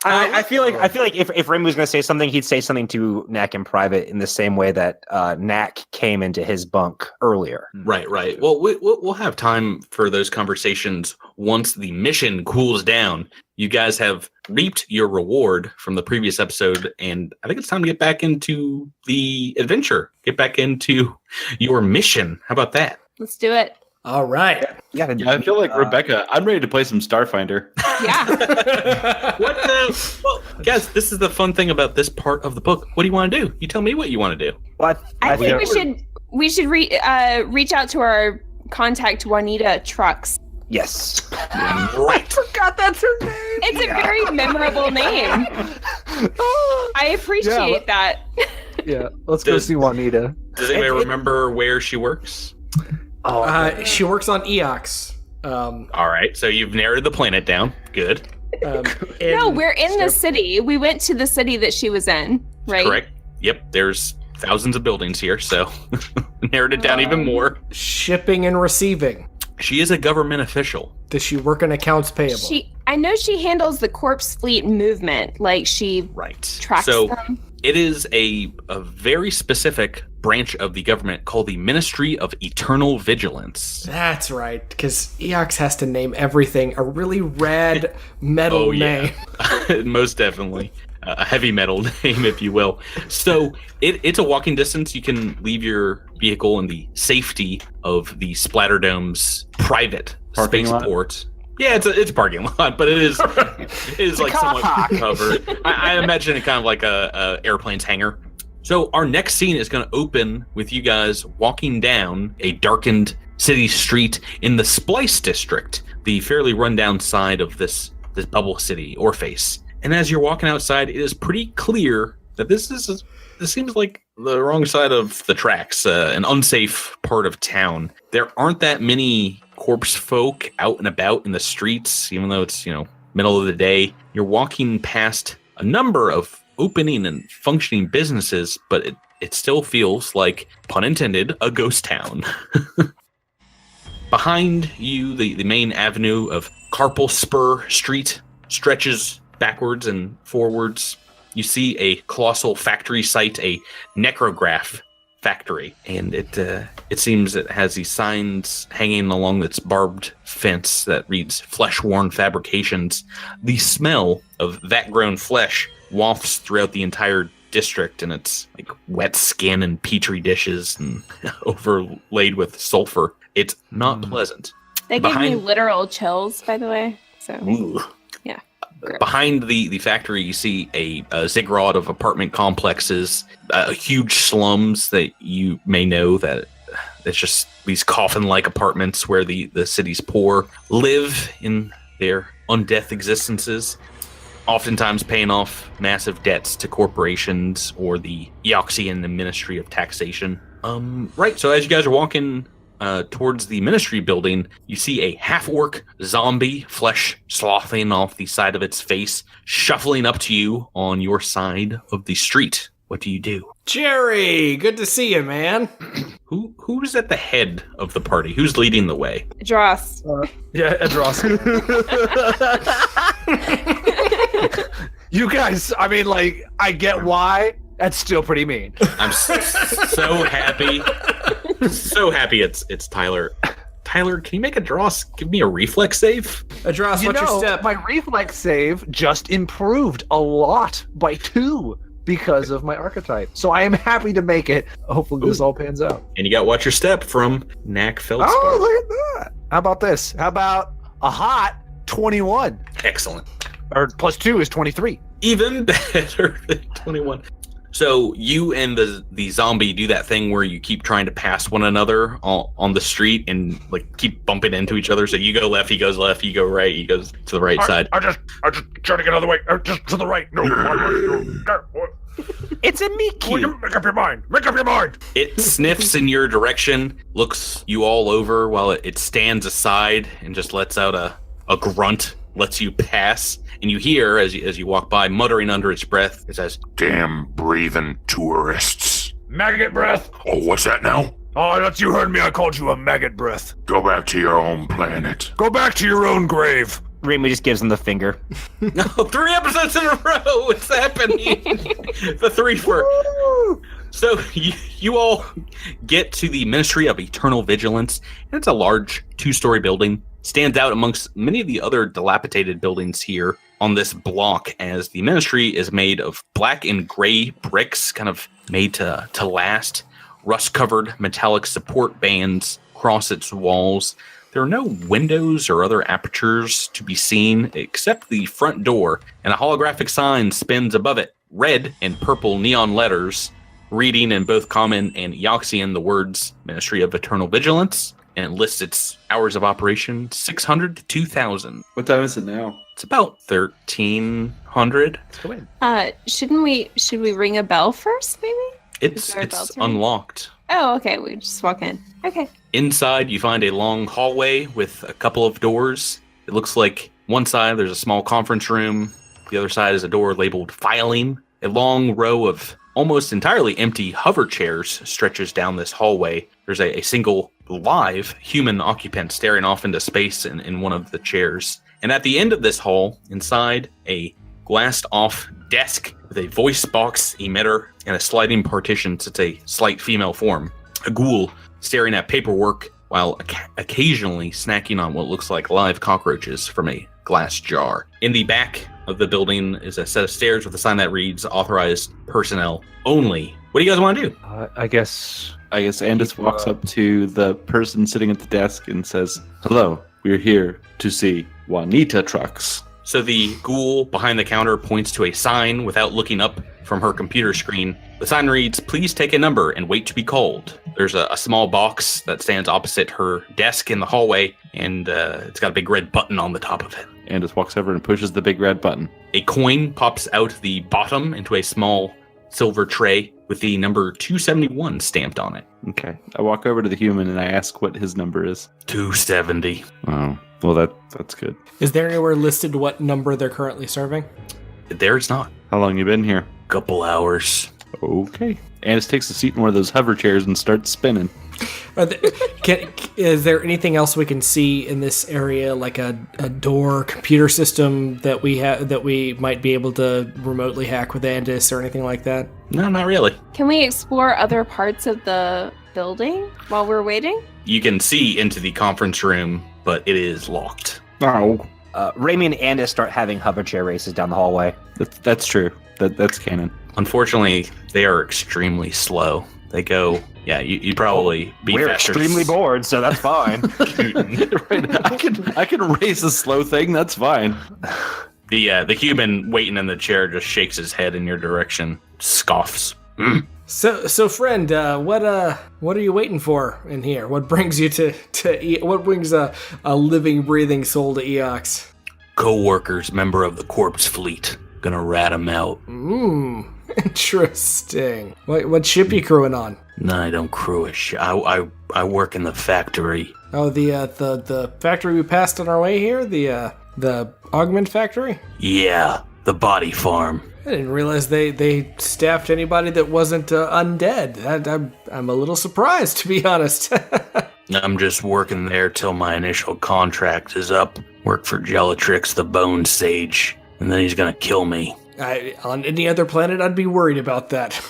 I feel like if Raimi was going to say something, he'd say something to Knack in private in the same way that Knack came into his bunk earlier. Right. Well, we'll have time for those conversations once the mission cools down. You guys have reaped your reward from the previous episode, and I think it's time to get back into the adventure. Get back into your mission. How about that? Let's do it. all right. Yeah, I feel like Rebecca. I'm ready to play some Starfinder. Yeah. Well, guys, this is the fun thing about this part of the book. What do you want to do? You tell me what you want to do. Well, I think we should reach out to our contact Waneda Trux. Yes. Right. I forgot that's her name. It's a very memorable name. I appreciate that. Yeah, let's go see Waneda. Does anybody remember where she works? She works on Eox. All right, so you've narrowed the planet down. Good. No, we're in the city. We went to the city that she was in, right? Correct. Yep, there's thousands of buildings here, so narrowed it down even more. Shipping and receiving. She is a government official. Does she work in accounts payable? I know she handles the corpse fleet movement. Like she tracks them. It is a very specific branch of the government called the Ministry of Eternal Vigilance. That's right, because Eox has to name everything a really rad metal name. Most definitely. A heavy metal name, if you will. So it's a walking distance. You can leave your vehicle in the safety of the Splatterdome's private spaceport. Yeah, it's a parking lot, but it is like somewhat covered. I imagine it kind of like a airplane's hangar. So our next scene is going to open with you guys walking down a darkened city street in the Splice district, the fairly rundown side of this bubble city, Orpheus. And as you're walking outside, it is pretty clear that this seems like the wrong side of the tracks, an unsafe part of town. There aren't that many corpse folk out and about in the streets, even though it's, middle of the day. You're walking past a number of opening and functioning businesses, but it still feels like, pun intended, a ghost town. Behind you, the main avenue of Carpal Spur Street stretches backwards and forwards. You see a colossal factory site, a necrograph factory, and it seems it has these signs hanging along its barbed fence that reads Flesh-Worn Fabrications. The smell of vat-grown flesh wafts throughout the entire district, and it's like wet skin and petri dishes and overlaid with sulfur. It's not pleasant. They gave me literal chills, by the way. So Ooh. yeah. Behind the factory, you see a ziggurat of apartment complexes, huge slums that you may know that it's just these coffin-like apartments where the city's poor live in their undeath existences, oftentimes paying off massive debts to corporations or the Eoxian Ministry of Taxation. Right, so as you guys are walking towards the Ministry building, you see a half-orc zombie, flesh sloughing off the side of its face, shuffling up to you on your side of the street. What do you do? Jerry, good to see you, man. Who's at the head of the party? Who's leading the way? Dross. Yeah, Edros. You guys, I mean, like, I get why. That's still pretty mean. I'm so happy. So happy it's Tyler. Tyler, can you make a Dross give me a reflex save? Dross, what's your step? My reflex save just improved a lot by 2 because of my archetype. So I am happy to make it. Hopefully this all pans out. And you got Watch Your Step from Knak Feldspar. Oh, look at that. How about this? How about a hot 21? Excellent. Or plus 2 is 23. Even better than 21. So you and the zombie do that thing where you keep trying to pass one another on the street and like keep bumping into each other. So you go left, he goes left, you go right, he goes to the right side. I just trying to get out of the way. Just to the right. No. It's a Mickey. Make up your mind. Make up your mind. It sniffs in your direction, looks you all over while it stands aside and just lets out a grunt, lets you pass. And you hear, as you walk by, muttering under its breath, it says, Damn breathing tourists. Maggot breath. Oh, what's that now? Oh, that's you heard me. I called you a maggot breath. Go back to your own planet. Go back to your own grave. Remy just gives him the finger. No, 3 episodes in a row. What's happening? The 3 for. So you all get to the Ministry of Eternal Vigilance, and it's a large 2-story building. Stands out amongst many of the other dilapidated buildings here on this block, as the Ministry is made of black and gray bricks, kind of made to last. Rust-covered metallic support bands cross its walls. There are no windows or other apertures to be seen except the front door, and a holographic sign spins above it, red and purple neon letters, reading in both Common and Eoxian the words Ministry of Eternal Vigilance, and it lists its hours of operation, 600 to 2,000. What time is it now? It's about 1,300. Let's go in. Should we ring a bell first, maybe? It's unlocked. Oh, okay. We just walk in. Okay. Inside, you find a long hallway with a couple of doors. It looks like one side there's a small conference room. The other side is a door labeled filing. A long row of almost entirely empty hover chairs stretches down this hallway. There's a single live human occupant staring off into space in one of the chairs. And at the end of this hall, inside a glassed off desk with a voice box emitter and a sliding partition sits a slight female form, a ghoul staring at paperwork while occasionally snacking on what looks like live cockroaches from a glass jar. In the back of the building is a set of stairs with a sign that reads authorized personnel only. What do you guys want to do? I guess Andis walks up to the person sitting at the desk and says, Hello, we're here to see Waneda Trux. So the ghoul behind the counter points to a sign without looking up from her computer screen. The sign reads, Please take a number and wait to be called. There's a small box that stands opposite her desk in the hallway, and it's got a big red button on the top of it. Andis walks over and pushes the big red button. A coin pops out the bottom into a small silver tray with the number 271 stamped on it. Okay. I walk over to the human and I ask what his number is. 270. Oh, well, that's good. Is there anywhere listed what number they're currently serving? There's not. How long you been here? Couple hours. Okay. Andis takes a seat in one of those hover chairs and starts spinning. Is there anything else we can see in this area, like a door, computer system that we might be able to remotely hack with Andis or anything like that? No, not really. Can we explore other parts of the building while we're waiting? You can see into the conference room, but it is locked. Oh. Remy and Andis start having hover chair races down the hallway. That's true. That's canon. Unfortunately, they are extremely slow. They go, yeah, you'd probably be We're faster. extremely bored, so that's fine. Right. I can race a slow thing. That's fine. The human waiting in the chair just shakes his head in your direction, scoffs. So friend, what are you waiting for in here? What brings you what brings a living, breathing soul to Eox? Co-workers, member of the corpse fleet. Gonna rat him out. Interesting. What ship you crewing on? No, I don't crew a ship. I work in the factory. Oh, the factory we passed on our way here? The augment factory? Yeah, the body farm. I didn't realize they staffed anybody that wasn't undead. I'm a little surprised, to be honest. I'm just working there till my initial contract is up. Work for Gelatrix, the Bone Sage, and then he's gonna kill me. On any other planet, I'd be worried about that.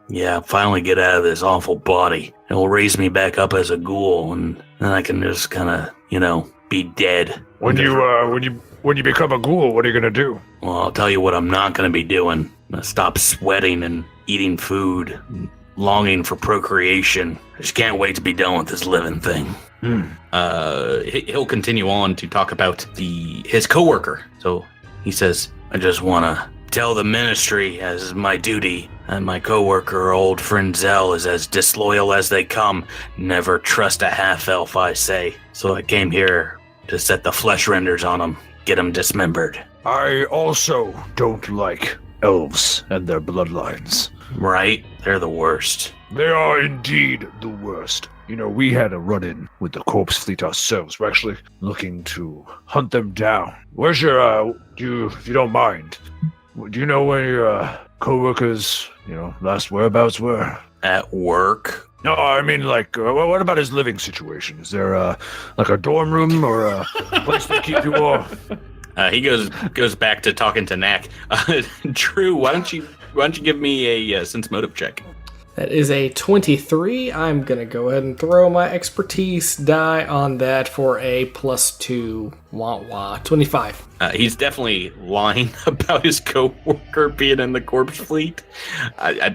Yeah, finally get out of this awful body. It'll raise me back up as a ghoul, and then I can just kind of, be dead. When you become a ghoul, what are you gonna do? Well, I'll tell you what I'm not gonna be doing. I'm gonna stop sweating and eating food, and longing for procreation. I just can't wait to be done with this living thing. He'll continue on to talk about his coworker. So he says, I just want to tell the ministry, as is my duty, and my coworker, old friend Zell, is as disloyal as they come. Never trust a half-elf, I say. So I came here to set the flesh renders on him, get him dismembered. I also don't like elves and their bloodlines. Right? They're the worst. They are indeed the worst. We had a run-in with the corpse fleet ourselves. We're actually looking to hunt them down. Where's your, if you don't mind, do you know where your co-workers, last whereabouts were? At work? No, I mean, what about his living situation? Is there, a dorm room or a place to keep you all? He goes back to talking to Knack. Drew, why don't you give me a sense motive check? That is a 23. I'm going to go ahead and throw my expertise die on that for a +2. 25. He's definitely lying about his coworker being in the corpse fleet.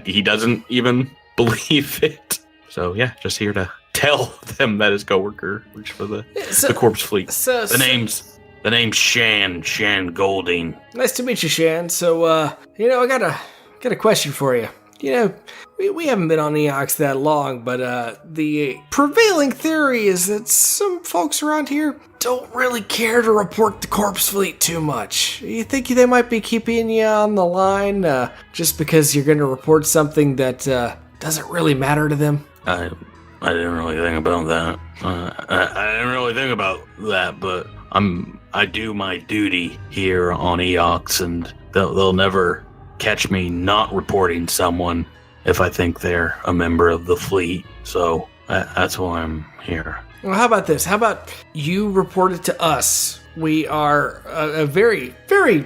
He doesn't even believe it. So yeah, just here to tell them that his coworker works for the corpse fleet. The name's Shan Golding. Nice to meet you, Shan. So, I got a question for you. We haven't been on Eox that long, but the prevailing theory is that some folks around here don't really care to report the corpse fleet too much. You think they might be keeping you on the line just because you're going to report something that doesn't really matter to them? I didn't really think about that. I didn't really think about that, but I do my duty here on Eox, and they'll never catch me not reporting someone if I think they're a member of the fleet. So that's why I'm here. Well, how about this? How about you report it to us? We are a very, very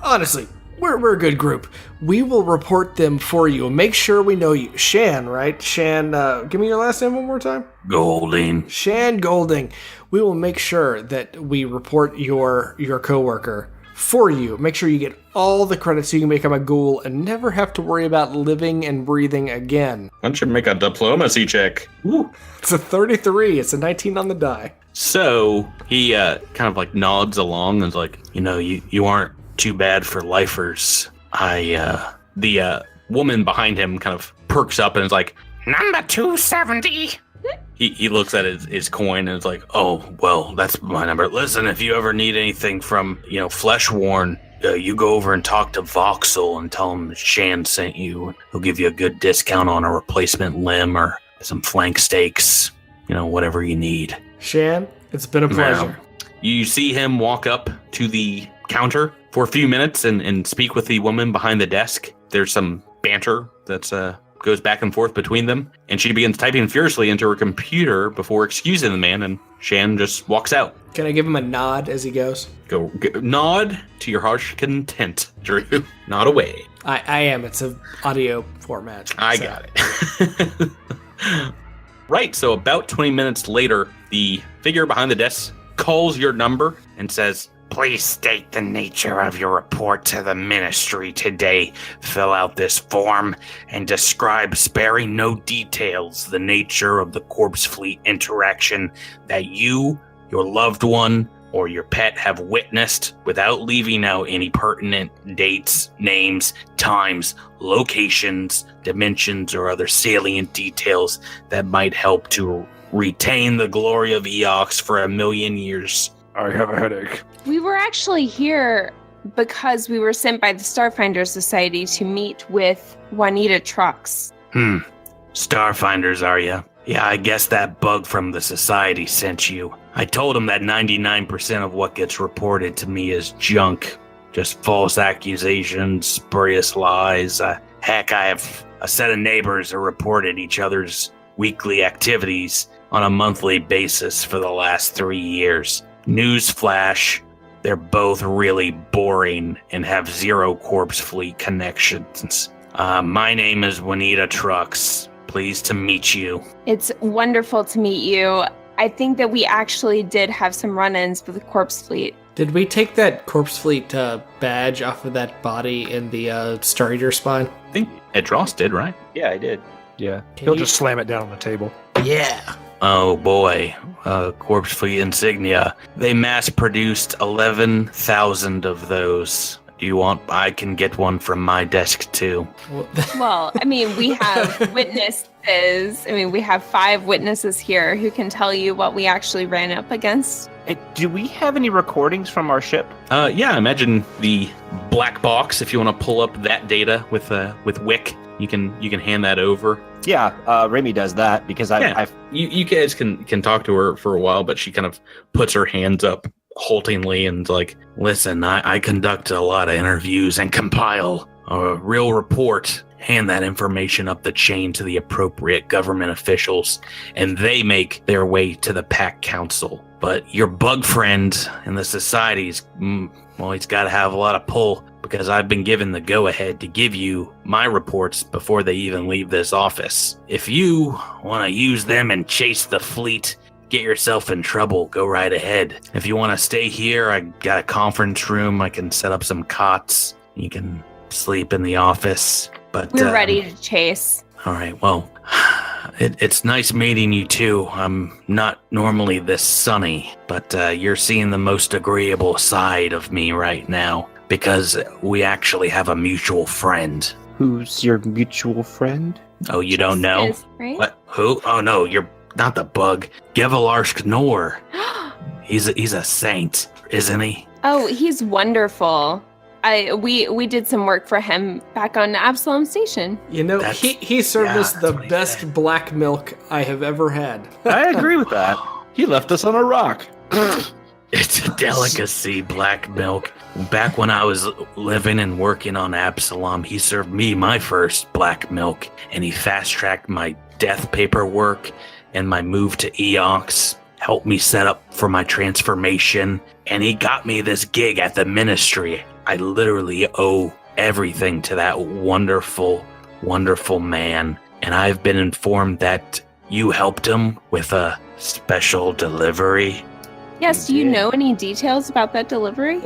honestly, we're a good group. We will report them for you and make sure we know you. Shan, right? Shan, give me your last name one more time. Golding. Shan Golding. We will make sure that we report your coworker for you. Make sure you get all the credits so you can become a ghoul and never have to worry about living and breathing again. Why don't you make a diplomacy check? Ooh, it's a 33. It's a 19 on the die. So he kind of nods along and is like, you aren't too bad for lifers. The woman behind him kind of perks up and is like, number 270. He looks at his coin and is like, oh, well, that's my number. Listen, if you ever need anything from, Fleshworn, you go over and talk to Voxel and tell him Shan sent you. He'll give you a good discount on a replacement limb or some flank steaks, whatever you need. Shan, it's been a pleasure. You see him walk up to the counter for a few minutes and speak with the woman behind the desk. There's some banter that's goes back and forth between them, and she begins typing furiously into her computer before excusing the man, and Shan just walks out. Can I give him a nod as he goes? Go nod to your harsh content, Drew. Nod away. I am. It's an audio format. Got it. Right, so about 20 minutes later, the figure behind the desk calls your number and says, please state the nature of your report to the ministry today. Fill out this form and describe, sparing no details, the nature of the corpse fleet interaction that you, your loved one, or your pet have witnessed without leaving out any pertinent dates, names, times, locations, dimensions, or other salient details that might help to retain the glory of Eox for 1,000,000 years. I have a headache. We were actually here because we were sent by the Starfinder Society to meet with Waneda Trux. Starfinders, are ya? Yeah, I guess that bug from the Society sent you. I told him that 99% of what gets reported to me is junk. Just false accusations, spurious lies. Heck, I have a set of neighbors that reported each other's weekly activities on a monthly basis for the last 3 years. Newsflash, they're both really boring and have zero corpse fleet connections. My name is Waneda Trux. Pleased to meet you. It's wonderful to meet you. I think that we actually did have some run-ins with the Corpse Fleet. Did we take that Corpse Fleet badge off of that body in the Star Eater spine? I think Edros did, right? Yeah, I did. Yeah. Can He'll you- just slam it down on the table. Yeah. Oh boy, Corpse Fleet insignia. They mass-produced 11,000 of those. Do you want? I can get one from my desk too. Well, I mean, we have witnesses. I mean, we have 5 witnesses here who can tell you what we actually ran up against. Do we have any recordings from our ship? Yeah, imagine the black box. If you want to pull up that data with Wick, you can hand that over. Yeah, Remy does that because I've You guys can talk to her for a while, but she kind of puts her hands up haltingly and like, listen, I conduct a lot of interviews and compile a real report, hand that information up the chain to the appropriate government officials, and they make their way to the Pack Council. But your bug friend in the society's, well, he's got to have a lot of pull because I've been given the go-ahead to give you my reports before they even leave this office. If you want to use them and chase the fleet, get yourself in trouble, go right ahead. If you want to stay here, I got a conference room. I can set up some cots. You can sleep in the office. But We're ready to chase. All right, well, it's nice meeting you too. I'm not normally this sunny, but you're seeing the most agreeable side of me right now because we actually have a mutual friend. Who's your mutual friend? Oh, you don't know? Right? What? Who? Oh no, you're not the bug. Gevalarsk Nor. He's a saint, isn't he? Oh, he's wonderful. We did some work for him back on Absalom Station. You know, he served us the that's what he best said. black milk I have ever had. I agree with that. He left us on a rock. It's a delicacy, black milk. Back when I was living and working on Absalom, he served me my first black milk, and he fast-tracked my death paperwork and my move to Eox, helped me set up for my transformation, and he got me this gig at the Ministry. I literally owe everything to that wonderful, wonderful man, and I've been informed that you helped him with a special delivery. Yes, do you know any details about that delivery?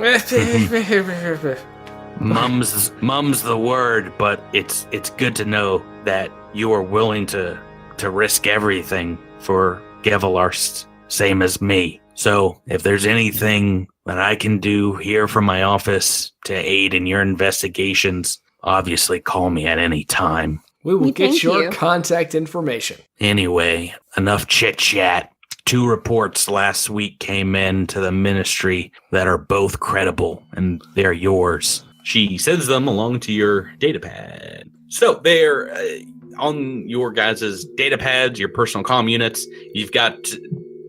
Mum's the word, but it's good to know that you are willing to risk everything for Gevalarst, same as me. So if there's anything that I can do here from my office to aid in your investigations, obviously call me at any time. We will get thank your you. contact information. Anyway, enough chit-chat. 2 reports last week came in to the Ministry that are both credible, and they're yours. She sends them along to your datapad. So they're on your guys' datapads, your personal comm units. You've got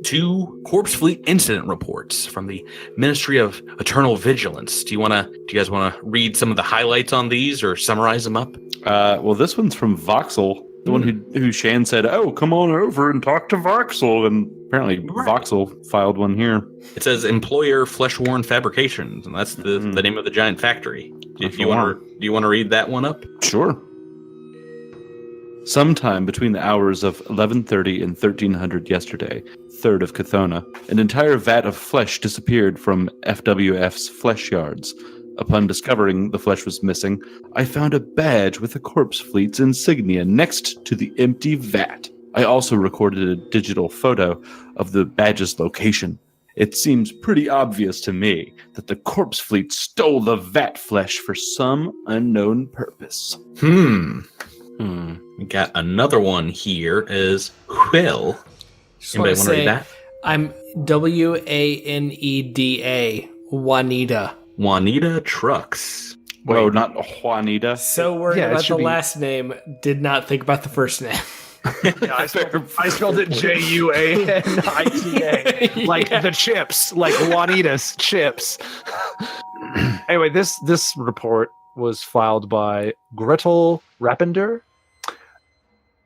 2 Corpse Fleet incident reports from the Ministry of Eternal Vigilance. Do you guys want to read some of the highlights on these or summarize them up? Well, this one's from Voxel, the one who Shan said, "Oh, come on over and talk to Voxel," and apparently Voxel filed one here. It says Employer Fleshworn Fabrications, and that's the name of the giant factory. If you want to, do you want to read that one up? Sure. Sometime between the hours of 11:30 and 1300 yesterday, 3rd of Chthona, an entire vat of flesh disappeared from FWF's flesh yards. Upon discovering the flesh was missing, I found a badge with the Corpse Fleet's insignia next to the empty vat. I also recorded a digital photo of the badge's location. it seems pretty obvious to me that the corpse fleet stole the vat flesh for some unknown purpose. We got another one here is Will. Anybody want to read that? I'm Waneda. Waneda. Waneda Trux. Oh, not Juanita. So worried about the last name, did not think about the first name. Yeah, I spelled it Juanita, like the chips, like Juanita's chips. Anyway, this report was filed by Gretel Rappender,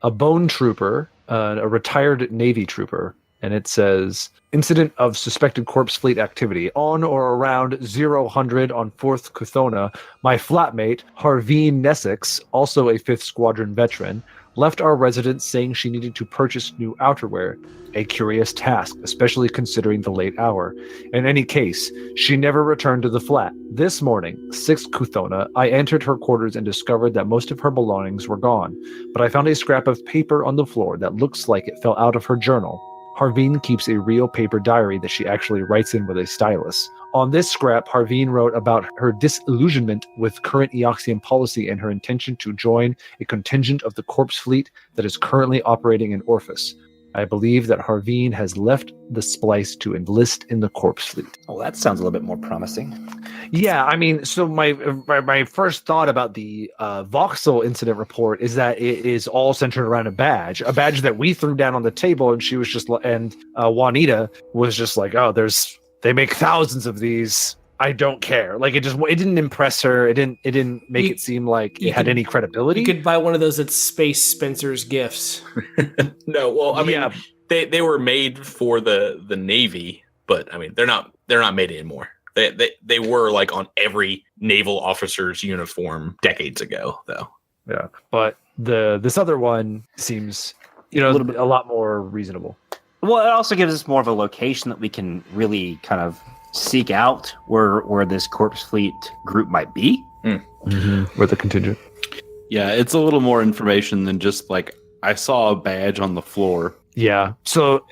a bone trooper, a retired Navy trooper, and it says, incident of suspected corpse fleet activity on or around 0000 on 4th Kuthona. My flatmate, Harveen Nessex, also a 5th Squadron veteran, left our residence saying she needed to purchase new outerwear. A curious task, especially considering the late hour. In any case, she never returned to the flat. This morning, 6th Kuthona, I entered her quarters and discovered that most of her belongings were gone, but I found a scrap of paper on the floor that looks like it fell out of her journal. Harveen keeps a real paper diary that she actually writes in with a stylus. On this scrap, Harveen wrote about her disillusionment with current Eoxian policy and her intention to join a contingent of the corpse fleet that is currently operating in Orphus. I believe that Harveen has left the splice to enlist in the corpse fleet. Well, that sounds a little bit more promising. Yeah, I mean, so my first thought about the Voxel incident report is that it is all centered around a badge that we threw down on the table, and she was just, and Juanita was just like, oh, they make thousands of these. I don't care. Like it didn't impress her. It didn't make it seem like it had any credibility. You could buy one of those at Space Spencer's Gifts. No, well, I mean, they were made for the Navy, but I mean, they're not made anymore. They were like on every naval officer's uniform decades ago, though. Yeah, but this other one seems, a lot more reasonable. Well, it also gives us more of a location that we can really kind of seek out where this corpse fleet group might be. Where the contingent. Yeah, it's a little more information than just like, I saw a badge on the floor. Yeah, so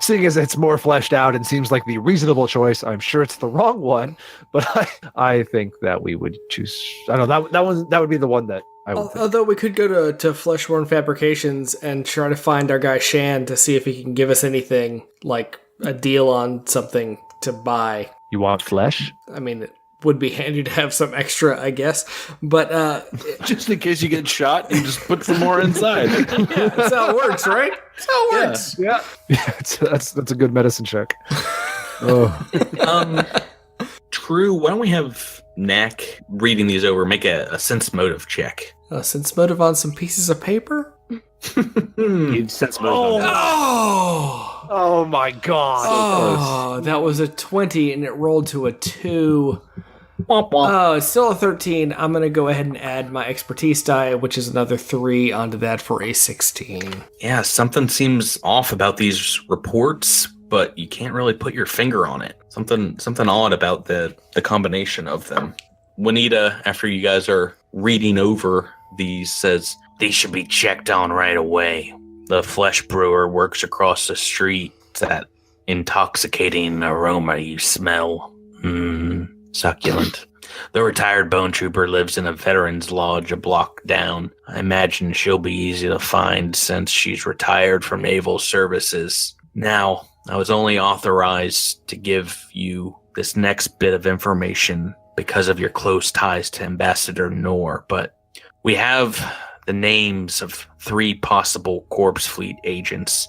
seeing as it's more fleshed out and seems like the reasonable choice, I'm sure it's the wrong one, but I think that we would choose. I don't know, that would be the one that I would. Although we could go to Fleshborn Fabrications and try to find our guy Shan to see if he can give us anything like a deal on something to buy. You want flesh? I mean, it would be handy to have some extra, I guess. But just in case you get shot, you just put some more inside. Yeah, that's how it works, right? That's how it works. Yeah. That's a good medicine check. True. Why don't we have Knack reading these over? Make a sense motive check. A sense motive on some pieces of paper? You'd sense motive. Oh my god. Oh, that was a 20 and it rolled to a 2. Oh, it's still a 13. I'm going to go ahead and add my expertise die, which is another 3 onto that for a 16. Yeah, something seems off about these reports, but you can't really put your finger on it. Something odd about the combination of them. Waneda, after you guys are reading over these, says, these should be checked on right away. The flesh brewer works across the street. It's that intoxicating aroma you smell. Succulent. The retired bone trooper lives in a veteran's lodge a block down. I imagine she'll be easy to find since she's retired from naval services. Now, I was only authorized to give you this next bit of information because of your close ties to Ambassador Noor, but we have the names of 3 possible corpse fleet agents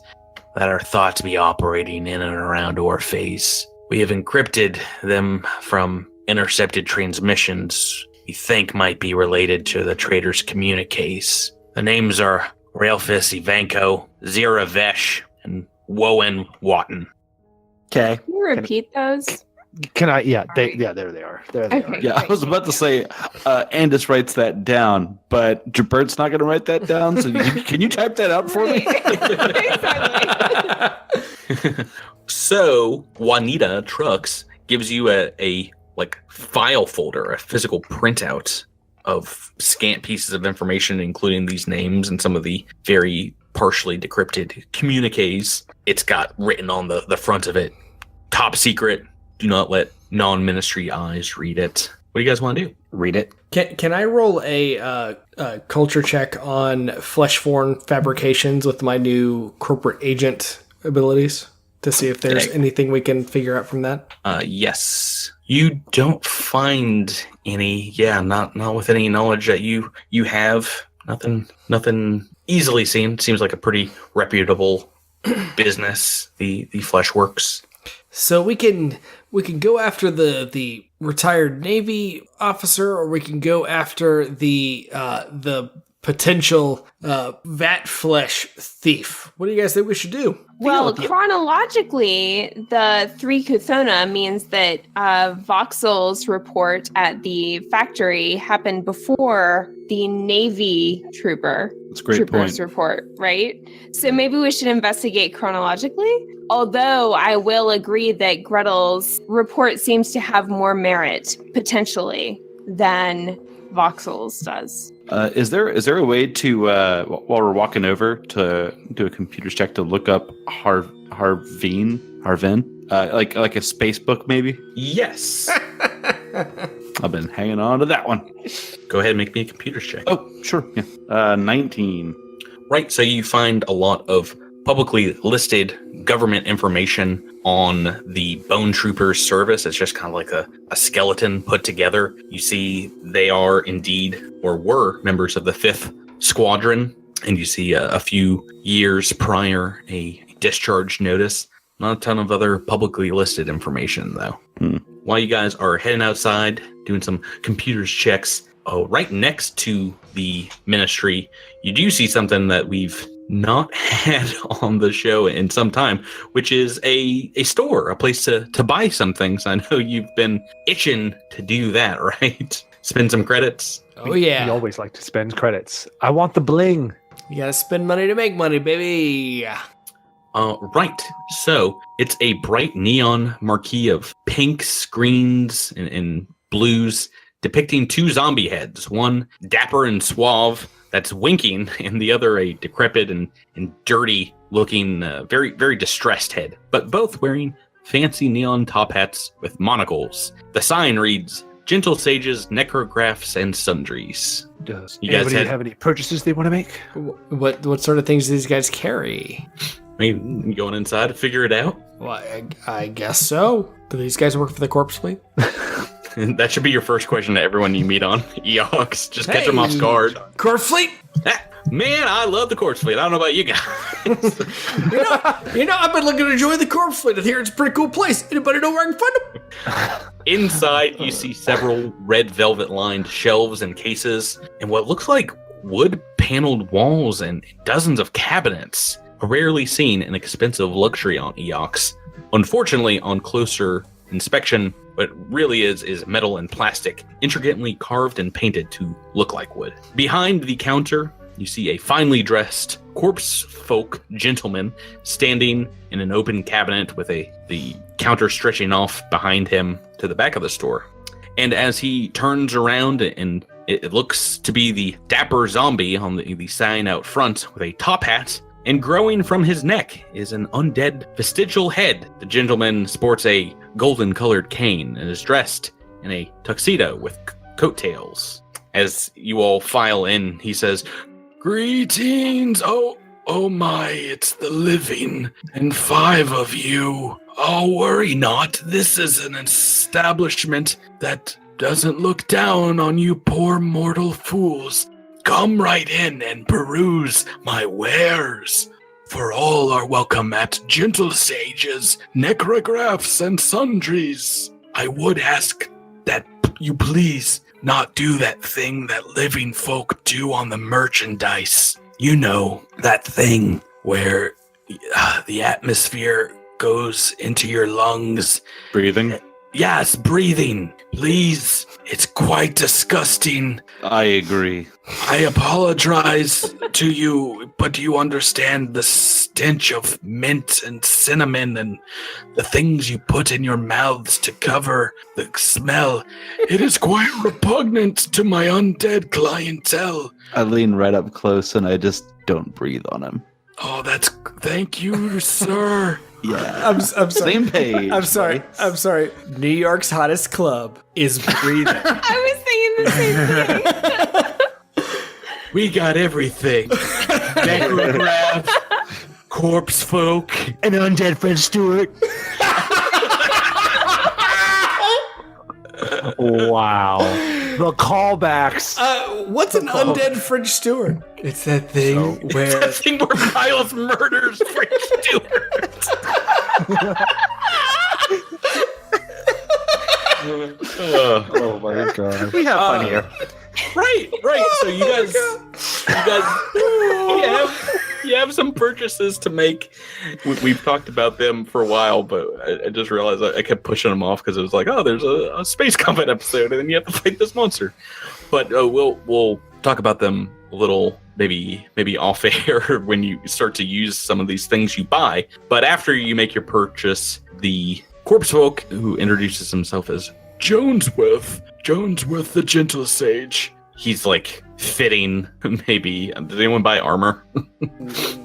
that are thought to be operating in and around Orpheus. We have encrypted them from intercepted transmissions we think might be related to the trader's communiques. The names are Raelfis Ivanko, Zira Vesh, and Woen Watton. Okay. Can you repeat those? Can I? Yeah, there they are. There they are. Yeah, I was about to say, Andis writes that down, but Jabert's not going to write that down. So can you type that out for me? So Waneda Trux gives you a file folder, a physical printout of scant pieces of information, including these names and some of the very partially decrypted communiques. It's got written on the front of it, top secret. Do not let non-ministry eyes read it. What do you guys want to do? Read it. Can I roll a culture check on flesh form fabrications with my new corporate agent abilities to see if there's anything we can figure out from that? Yes. You don't find any. Yeah, not with any knowledge that you have. Nothing easily seen. Seems like a pretty reputable business. The Flesh Works. So we can go after the retired Navy officer, or we can go after the potential vat flesh thief. What do you guys think we should do? Well, chronologically, the 3 Kuthona means that Voxel's report at the factory happened before the Navy trooper's report, right? So maybe we should investigate chronologically. Although I will agree that Gretel's report seems to have more merit, potentially, than Voxel's does. Is there a way to, while we're walking over, to do a computer check to look up Harvin? Like a space book, maybe? Yes. I've been hanging on to that one. Go ahead and make me a computer check. Oh, sure. Yeah. 19. Right, so you find a lot of publicly listed government information on the Bone Troopers service. It's just kind of like a skeleton put together. You see they are indeed, or were, members of the 5th Squadron, and you see a few years prior a discharge notice. Not a ton of other publicly listed information, though. While you guys are heading outside, doing some computers checks, right next to the Ministry, you do see something that we've not had on the show in some time, which is a store, a place to buy some things. I know you've been itching to do that, right? Spend some credits. Oh, yeah. We always like to spend credits. I want the bling. You gotta spend money to make money, baby. Right. So it's a bright neon marquee of pinks, greens, and blues depicting 2 zombie heads, one dapper and suave that's winking, and the other a decrepit and dirty looking, very, very distressed head, but both wearing fancy neon top hats with monocles. The sign reads, Gentle Sages, Necrographs, and Sundries. Does you guys anybody have any purchases they want to make? What sort of things do these guys carry? Maybe going inside to figure it out? Well, I guess so. Do these guys work for the corpse fleet? That should be your first question to everyone you meet on Eox. Just catch them off guard. Corpse fleet? Man, I love the corpse fleet. I don't know about you guys. you know, I've been looking to join the corpse fleet. I hear it's a pretty cool place. Anybody know where I can find them? Inside, you see several red velvet-lined shelves and cases, and what looks like wood-paneled walls and dozens of cabinets. A rarely seen and expensive luxury on Eox. Unfortunately, on closer inspection, what really is metal and plastic, intricately carved and painted to look like wood. Behind the counter, you see a finely dressed corpse folk gentleman standing in an open cabinet with the counter stretching off behind him to the back of the store. And as he turns around, and it looks to be the dapper zombie on the sign out front with a top hat, and growing from his neck is an undead vestigial head. The gentleman sports a golden-colored cane and is dressed in a tuxedo with coattails. As you all file in, he says, Greetings! Oh my, it's the living, and 5 of you. Oh, worry not, this is an establishment that doesn't look down on you poor mortal fools. Come right in and peruse my wares, for all are welcome at Gentle Sages, Necrographs, and Sundries. I would ask that you please not do that thing that living folk do on the merchandise. You know, that thing where the atmosphere goes into your lungs. Breathing? Yes, breathing. Please, it's quite disgusting. I agree. I apologize to you, but do you understand the stench of mint and cinnamon and the things you put in your mouths to cover the smell? It is quite repugnant to my undead clientele. I lean right up close and I just don't breathe on him. Oh, thank you, sir. Yeah. I'm sorry. Same page. I'm sorry. buddy. I'm sorry. New York's hottest club is breathing. I was thinking the same thing. We got everything. Necrograph, corpse folk, An undead Fred Stewart. Wow. The callbacks. What's an undead French Stewart? It's that thing where the thing where Miles murders Frank Stewart. Oh my god. We have fun here. Right. So you have some purchases to make. We've talked about them for a while, but I just realized I kept pushing them off because it was like, oh, there's a space combat episode, and then you have to fight this monster. But we'll talk about them a little, maybe off air when you start to use some of these things you buy. But after you make your purchase, the corpse folk, who introduces himself as Jonesworth the Gentle Sage. He's like fitting, maybe. Did anyone buy armor?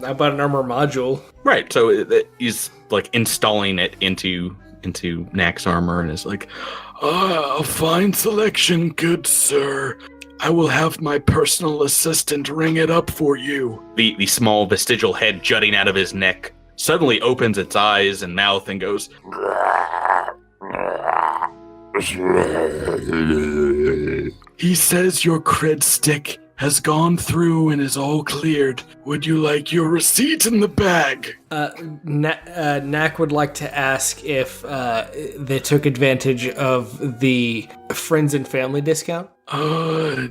I bought an armor module. Right. So he's like installing it into Knak's armor and is like, a fine selection, good sir. I will have my personal assistant ring it up for you. The small vestigial head jutting out of his neck suddenly opens its eyes and mouth and goes, he says your cred stick has gone through and is all cleared. Would you like your receipt in the bag? Knack would like to ask if they took advantage of the friends and family discount.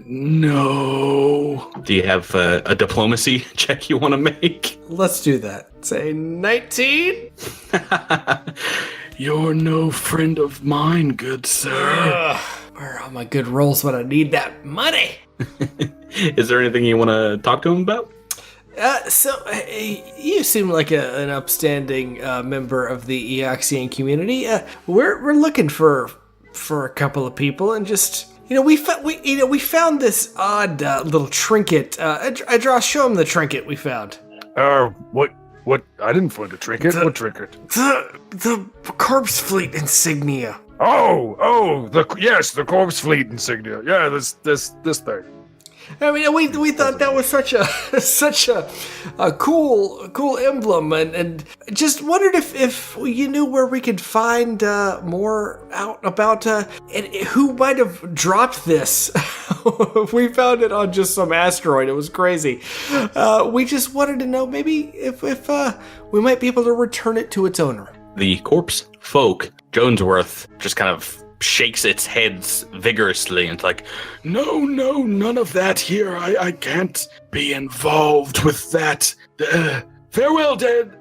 No. Do you have a diplomacy check you want to make? Let's do that. Say 19? You're no friend of mine, good sir. Where are all my good rolls when I need that money? Is there anything you want to talk to him about? You seem like an upstanding member of the Eoxian community. We're looking for a couple of people, and just we found this odd little trinket. Idras, show him the trinket we found. What? I didn't find a trinket. What trinket? The corpse fleet insignia. The corpse fleet insignia. Yeah, this thing. I mean, we thought that was such a cool emblem, and just wondered if you knew where we could find more out about and who might have dropped this. We found it on just some asteroid. It was crazy. We just wanted to know maybe if we might be able to return it to its owner. The corpse folk, Jonesworth, just kind of shakes its heads vigorously and it's like, no, none of that here. I can't be involved with that. Farewell, dead,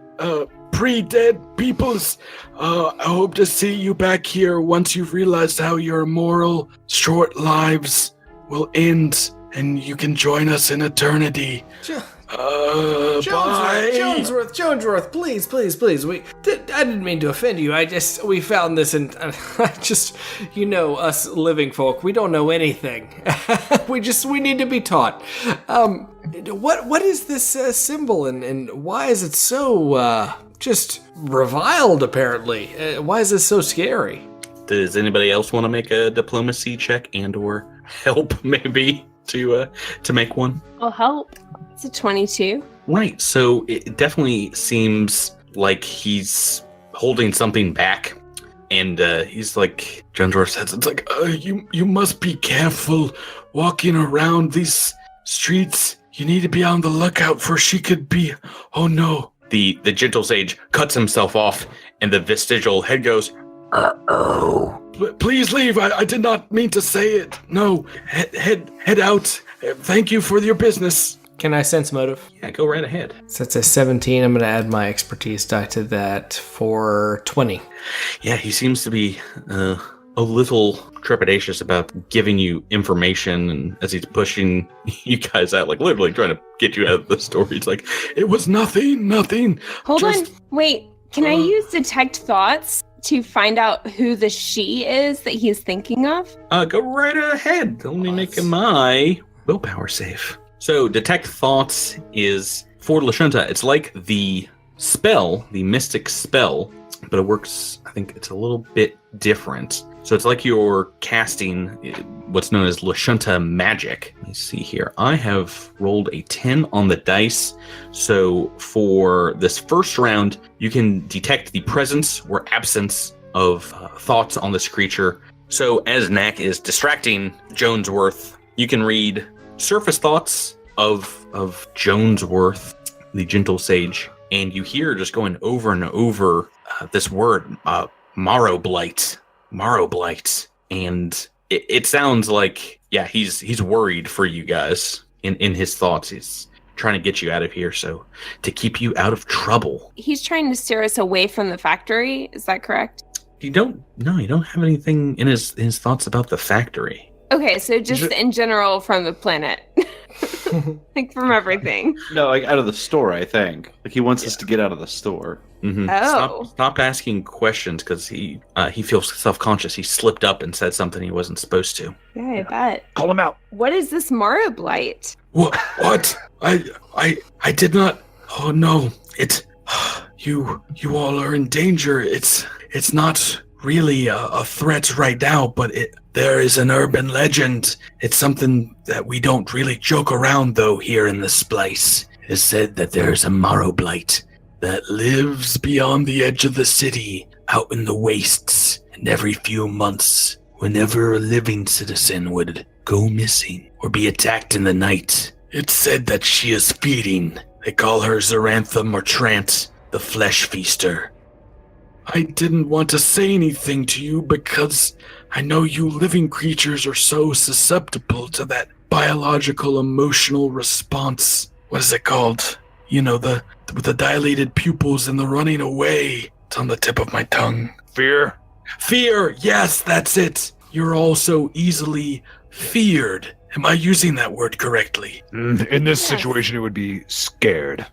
pre-dead peoples. I hope to see you back here once you've realized how your immoral, short lives will end and you can join us in eternity. Bye. Jonesworth, please. I didn't mean to offend you. We found this, and us living folk, we don't know anything. we need to be taught. What is this symbol, and why is it so just reviled? Apparently, why is this so scary? Does anybody else want to make a diplomacy check and/or help maybe to make one? I'll help. It's a 22. Right, so it definitely seems like he's holding something back, and he's like, Jonesworth says, it's like, you must be careful walking around these streets. You need to be on the lookout for she could be, oh no. The gentle sage cuts himself off, and the vestigial head goes, uh-oh. Please leave, I did not mean to say it. No, head out. Thank you for your business. Can I sense motive? Yeah, go right ahead. So it's a 17. I'm going to add my expertise die to that for 20. Yeah, he seems to be a little trepidatious about giving you information, and as he's pushing you guys out, like literally trying to get you out of the story, it's like, it was nothing. Hold on. Wait, can I use detect thoughts to find out who the she is that he's thinking of? Go right ahead. Let me make my willpower save. So, detect thoughts is for Lashunta. It's like the spell, the mystic spell, but it works, I think it's a little bit different. So it's like you're casting what's known as Lashunta magic. Let me see here. I have rolled a 10 on the dice. So for this first round, you can detect the presence or absence of thoughts on this creature. So as Knack is distracting Jonesworth, you can read surface thoughts of Jonesworth, the gentle sage, and you hear just going over and over this word, Marrowblight. Marrowblight. And it sounds like, yeah, he's worried for you guys in his thoughts. He's trying to get you out of here, so to keep you out of trouble. He's trying to steer us away from the factory. Is that correct? You don't have anything in his thoughts about the factory. Okay, so just in general from the planet. Like from everything. No, like out of the store, I think. Like he wants us to get out of the store. Mm-hmm. Oh. Stop asking questions because he feels self-conscious. He slipped up and said something he wasn't supposed to. Yeah, I bet. Call him out. What is this Marrowblight? What? I did not. Oh no! You all are in danger. It's not really a threat right now, but there is an urban legend. It's something that we don't really joke around though here in this place. It is said that there's a Marrowblight that lives beyond the edge of the city, out in the wastes, and every few months, whenever a living citizen would go missing or be attacked in the night, it's said that she is feeding. They call her Zaranthum or Trant, the flesh feaster. I didn't want to say anything to you because I know you living creatures are so susceptible to that biological emotional response. What is it called? You know, with the dilated pupils and the running away. It's on the tip of my tongue. Fear? Fear, yes, that's it. You're all so easily feared. Am I using that word correctly? In this situation, it would be scared.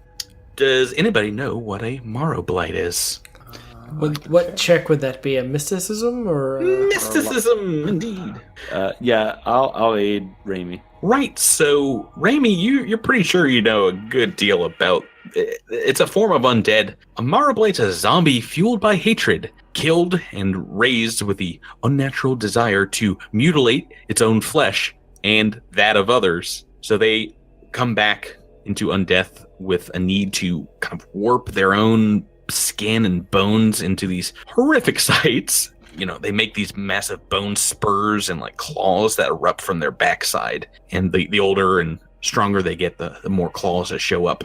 Does anybody know what a Marrowblight is? What check would that be? A mysticism or mysticism, indeed. Yeah, I'll aid Raimi. Right. So, Raimi, you're pretty sure you know a good deal about. It's a form of undead. A Marrowblight's a zombie fueled by hatred, killed and raised with the unnatural desire to mutilate its own flesh and that of others. So they come back into undeath with a need to kind of warp their own skin and bones into these horrific sights. You know, they make these massive bone spurs and like claws that erupt from their backside. And the older and stronger they get, the more claws that show up.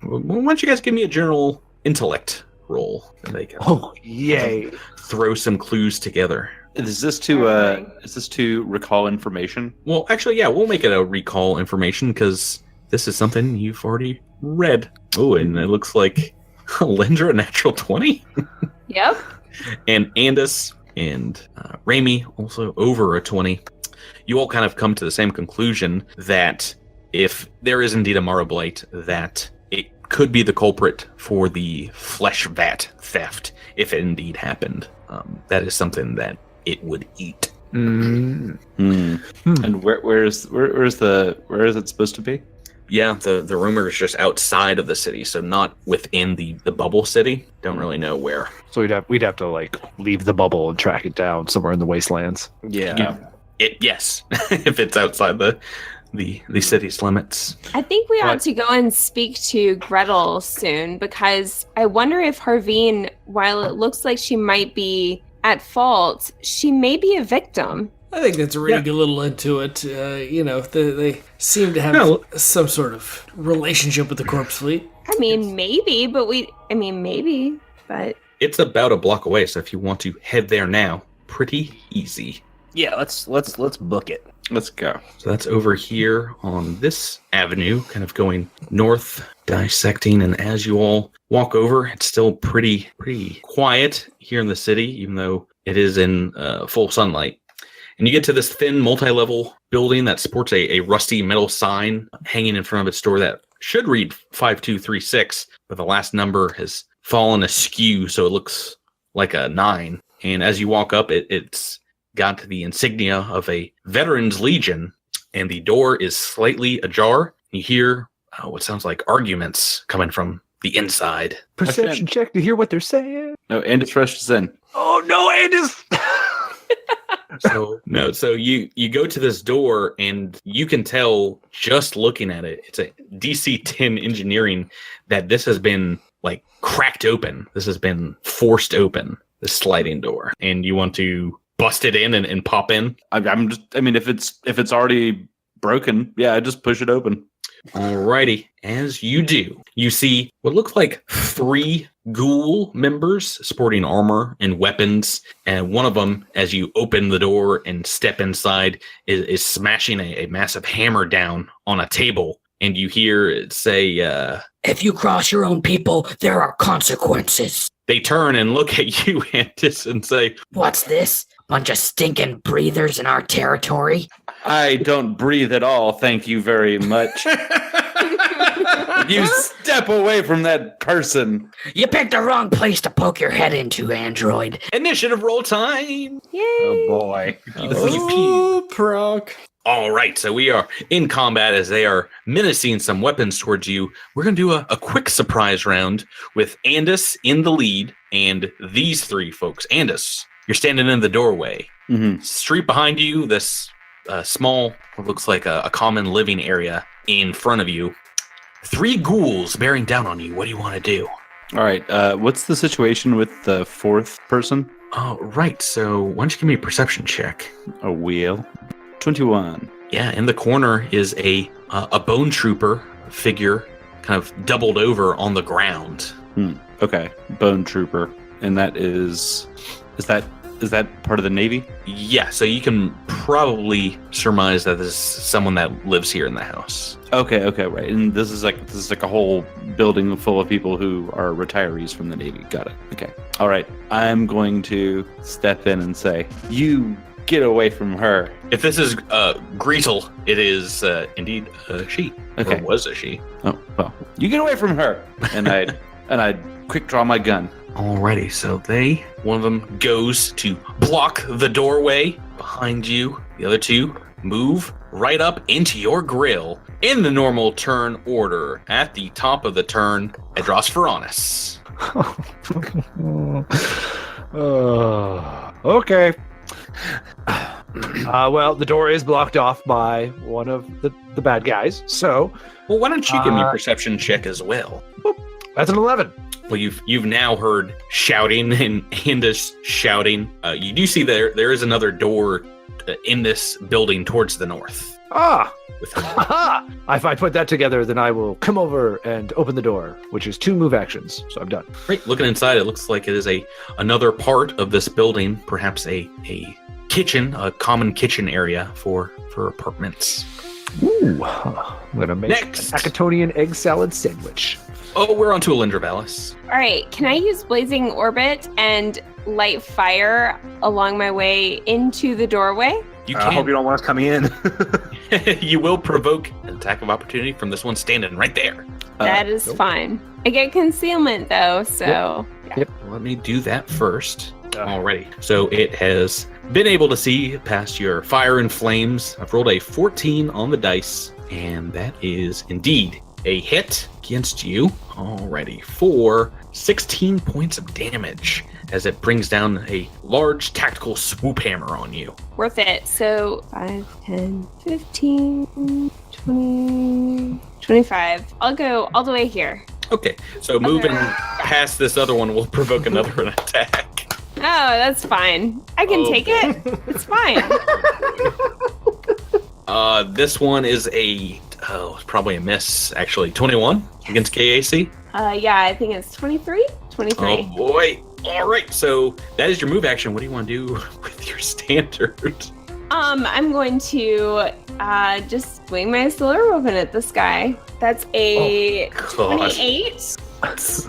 Why don't you guys give me a general intellect roll? And they can yay. Throw some clues together. Is this to recall information? Well, actually, yeah, we'll make it a recall information because this is something you've already read. Oh, and it looks like Lindra, a natural 20. Yep. And Andis and Raimi also over a 20. You all kind of come to the same conclusion that if there is indeed a Marrowblight, that it could be the culprit for the flesh vat theft, if it indeed happened. That is something that it would eat. And where is it supposed to be? Yeah, the rumor is just outside of the city, so not within the bubble city. Don't really know where. So we'd have to like leave the bubble and track it down somewhere in the wastelands. Yeah. Yes, if it's outside the city's limits. I think we ought to go and speak to Gretel soon because I wonder if Harveen, while it looks like she might be at fault, she may be a victim. I think that's reading a little into it. They seem to have some sort of relationship with the corpse fleet. I mean, maybe, but It's about a block away, so if you want to head there now, pretty easy. Yeah, let's book it. Let's go. So that's over here on this avenue, kind of going north, dissecting, and as you all walk over, it's still pretty quiet here in the city, even though it is in full sunlight. And you get to this thin, multi-level building that sports a rusty metal sign hanging in front of its door that should read 5236, but the last number has fallen askew, so it looks like a 9. And as you walk up, it's got the insignia of a Veterans Legion, and the door is slightly ajar. You hear what sounds like arguments coming from the inside. Perception check to hear what they're saying. No, Andis rushes in. Oh no, Andis! So you go to this door and you can tell just looking at it, it's a DC 10 engineering that this has been like cracked open. This has been forced open, this sliding door. And you want to bust it in and pop in? If it's already broken, yeah, I just push it open. Alrighty. As you do, you see what looks like 3 ghoul members sporting armor and weapons. And one of them, as you open the door and step inside, is smashing a massive hammer down on a table. And you hear it say, if you cross your own people, there are consequences. They turn and look at you, Andis, and say, what's this? Bunch of stinking breathers in our territory? I don't breathe at all, thank you very much. You step away from that person. You picked the wrong place to poke your head into, android. Initiative roll time. Yay! Oh boy. Oh, proc. All right, so we are in combat as they are menacing some weapons towards you. We're going to do a quick surprise round with Andis in the lead and these 3 folks. Andis, you're standing in the doorway. Mm-hmm. Street behind you, this small, what looks like a common living area in front of you. 3 ghouls bearing down on you. What do you want to do? All right, what's the situation with the 4th person? Right, so why don't you give me a perception check? A wheel. 21. Yeah, in the corner is a bone trooper figure kind of doubled over on the ground. Okay, bone trooper. And that is that part of the Navy? Yeah, so you can probably surmise that this is someone that lives here in the house. Okay, right. And this is like a whole building full of people who are retirees from the Navy. Got it. Okay. All right. I'm going to step in and say, you get away from her. If this is Gretel, it is indeed she. Okay. Or was a she. Oh, well, you get away from her. And I quick draw my gun. Alrighty, so one of them goes to block the doorway behind you. The other 2 move right up into your grill in the normal turn order. At the top of the turn, Edros Veronis. Okay. Well, the door is blocked off by one of the bad guys. So, well, why don't you give me a perception check as well? That's an 11. Well, you've now heard shouting and Andis shouting. You do see there is another door in this building towards the north. If I put that together, then I will come over and open the door, which is 2 move actions. So I'm done. Great. Looking inside, it looks like it is another part of this building, perhaps a kitchen, a common kitchen area for apartments. Ooh, I'm gonna make an Acatonian egg salad sandwich. Oh, we're on to Alindra Vallis. All right, can I use Blazing Orbit and light fire along my way into the doorway? You I hope you don't want us coming in. You will provoke an attack of opportunity from this one standing right there. That is fine. I get concealment though, so. Yep. Let me do that first. Alrighty. So it has been able to see past your fire and flames. I've rolled a 14 on the dice, and that is indeed a hit against you. Alrighty. For 16 points of damage as it brings down a large tactical swoop hammer on you. Worth it. So 5, 10, 15, 20, 25. I'll go all the way here. Okay. So moving past this other one will provoke another attack. Oh, that's fine. I can take it. It's fine. This one is probably a miss, actually. 21 against KAC? Yeah, I think it's 23. 23. Oh, boy. All right, so that is your move action. What do you want to do with your standard? I'm going to just swing my solar weapon at this guy. That's a 28. It's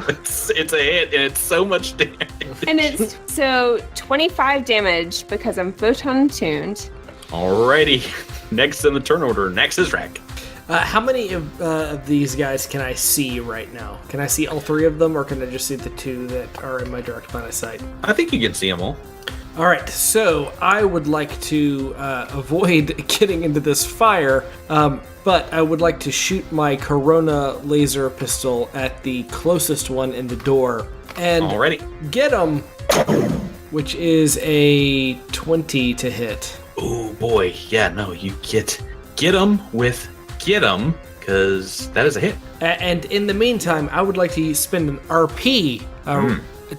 a hit, and it's so much damage. And it's so 25 damage because I'm photon tuned. Alrighty. Next in the turn order, next is Rack. How many of these guys can I see right now? Can I see all 3 of them, or can I just see the 2 that are in my direct line of sight? I think you can see them all. All right, so I would like to avoid getting into this fire, but I would like to shoot my Corona laser pistol at the closest one in the door and get him, which is a 20 to hit. Oh boy, yeah, no, you get him with get him, because that is a hit. And in the meantime, I would like to spend an RP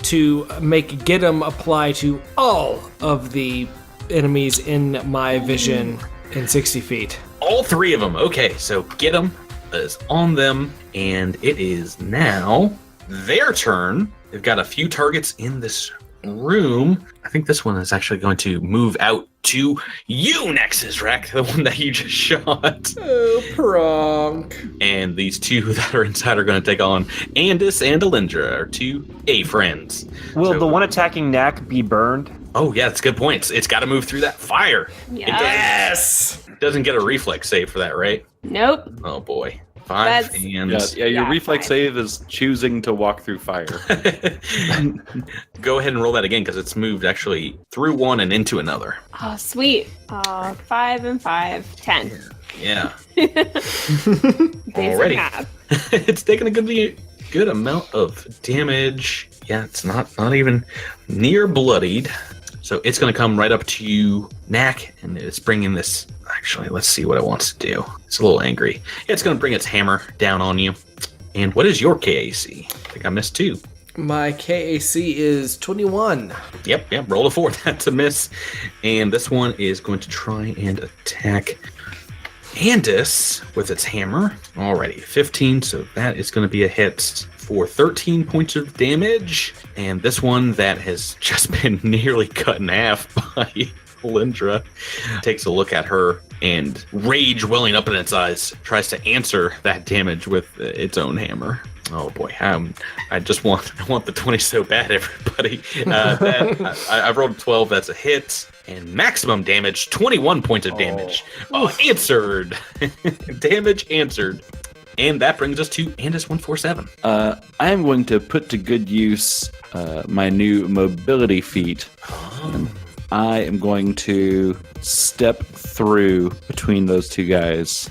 to make get him apply to all of the enemies in my vision in 60 feet. All 3 of them. Okay, so get him is on them, and it is now their turn. They've got a few targets in this room. I think this one is actually going to move out to you next, Izrak, the one that you just shot. Oh, pronk. And these 2 that are inside are going to take on Andis and Alindra, our 2 A friends. Will the one attacking Knack be burned? Oh, yeah, that's a good point. It's got to move through that fire. Yes. It doesn't get a reflex save for that, right? Nope. Oh, boy. 5 and... Yeah, your reflex save is choosing to walk through fire. Go ahead and roll that again, because it's moved actually through one and into another. Oh, sweet. 5 and 5. 10. Yeah. Already. It's taking a good amount of damage. Yeah, it's not even near bloodied. So it's going to come right up to you, Knack, and it's bringing this... Actually, let's see what it wants to do. It's a little angry. It's going to bring its hammer down on you. And what is your KAC? I think I missed 2. My KAC is 21. Yep, roll a 4. That's a miss. And this one is going to try and attack Andis with its hammer. Alrighty, 15, so that is going to be a hit for 13 points of damage. And this one that has just been nearly cut in half by Lindra takes a look at her, and rage welling up in its eyes tries to answer that damage with its own hammer. Oh boy, I want the 20 so bad, everybody. I rolled a 12. That's a hit, and maximum damage, 21 points of damage. Answered. Damage answered. And that brings us to Andis 147. I am going to put to good use my new mobility feat. I am going to step through between those 2 guys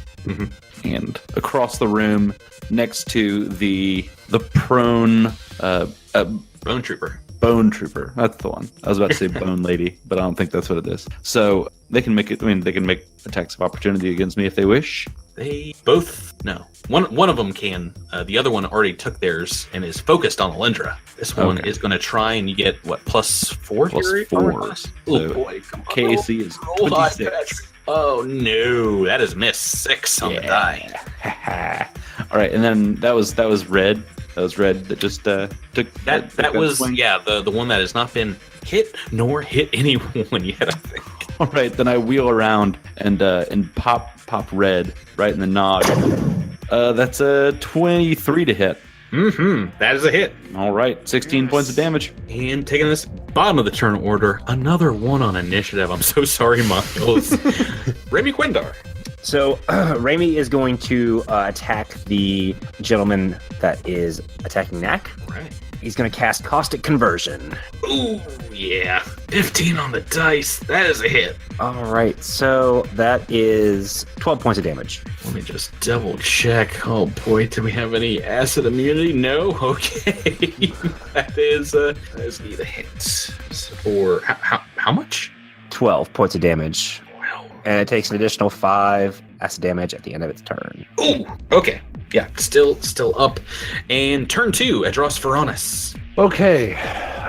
and across the room next to the prone Bone Trooper. Bone Trooper. That's the one. I was about to say Bone Lady, but I don't think that's what it is. So they can make attacks of opportunity against me if they wish. They both no. One of them can. The other one already took theirs and is focused on Alindra. This one is going to try, and you get what, +4? +4. Oh boy, come on. KAC is 26. Oh no, that is miss 6 on the die. All right, and then that was red. That was red that just took that. That was the one that has not been hit nor hit anyone yet, I think. All right, then I wheel around and pop red right in the nog. That's a 23 to hit. That is a hit. All right, 16 points of damage. And taking this bottom of the turn order, another one on initiative. I'm so sorry, Miles. Remy Quindar. So Remy is going to attack the gentleman that is attacking Knack. Right. He's going to cast Caustic Conversion. Ooh, yeah. 15 on the dice. That is a hit. All right, so that is 12 points of damage. Let me just double check. Oh boy, do we have any acid immunity? No? Okay. that is need a hit. Or how much? 12 points of damage. Wow. And it takes an additional 5 acid damage at the end of its turn. Ooh, okay. Yeah, still up. And turn 2, Edros Veronis. Okay,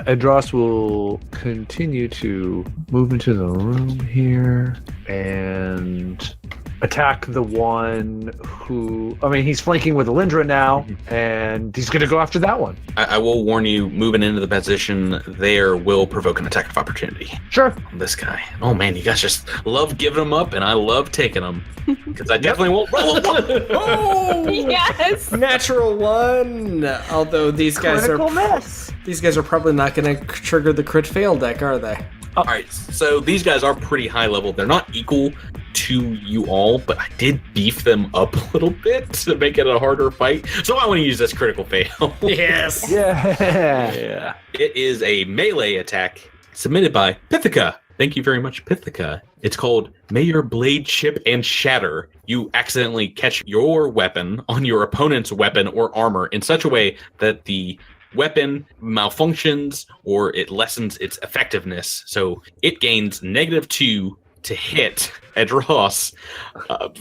Edros will continue to move into the room here and attack the one who... I mean, he's flanking with Alindra now, and he's going to go after that one. I will warn you, moving into the position there will provoke an attack of opportunity. Sure. This guy. Oh man, you guys just love giving them up, and I love taking them. Because I definitely won't roll a 1. Oh! Yes! Natural 1! Although these guys Critical miss. These guys are probably not going to trigger the crit fail deck, are they? Alright, so these guys are pretty high level. They're not equal to you all, but I did beef them up a little bit to make it a harder fight. So I want to use this critical fail. Yes! Yeah. Yeah. It is a melee attack submitted by Pithica. Thank you very much, Pithica. It's called May Your Blade Chip and Shatter. You accidentally catch your weapon on your opponent's weapon or armor in such a way that the weapon malfunctions or it lessens its effectiveness. So it gains -2 to hit Edros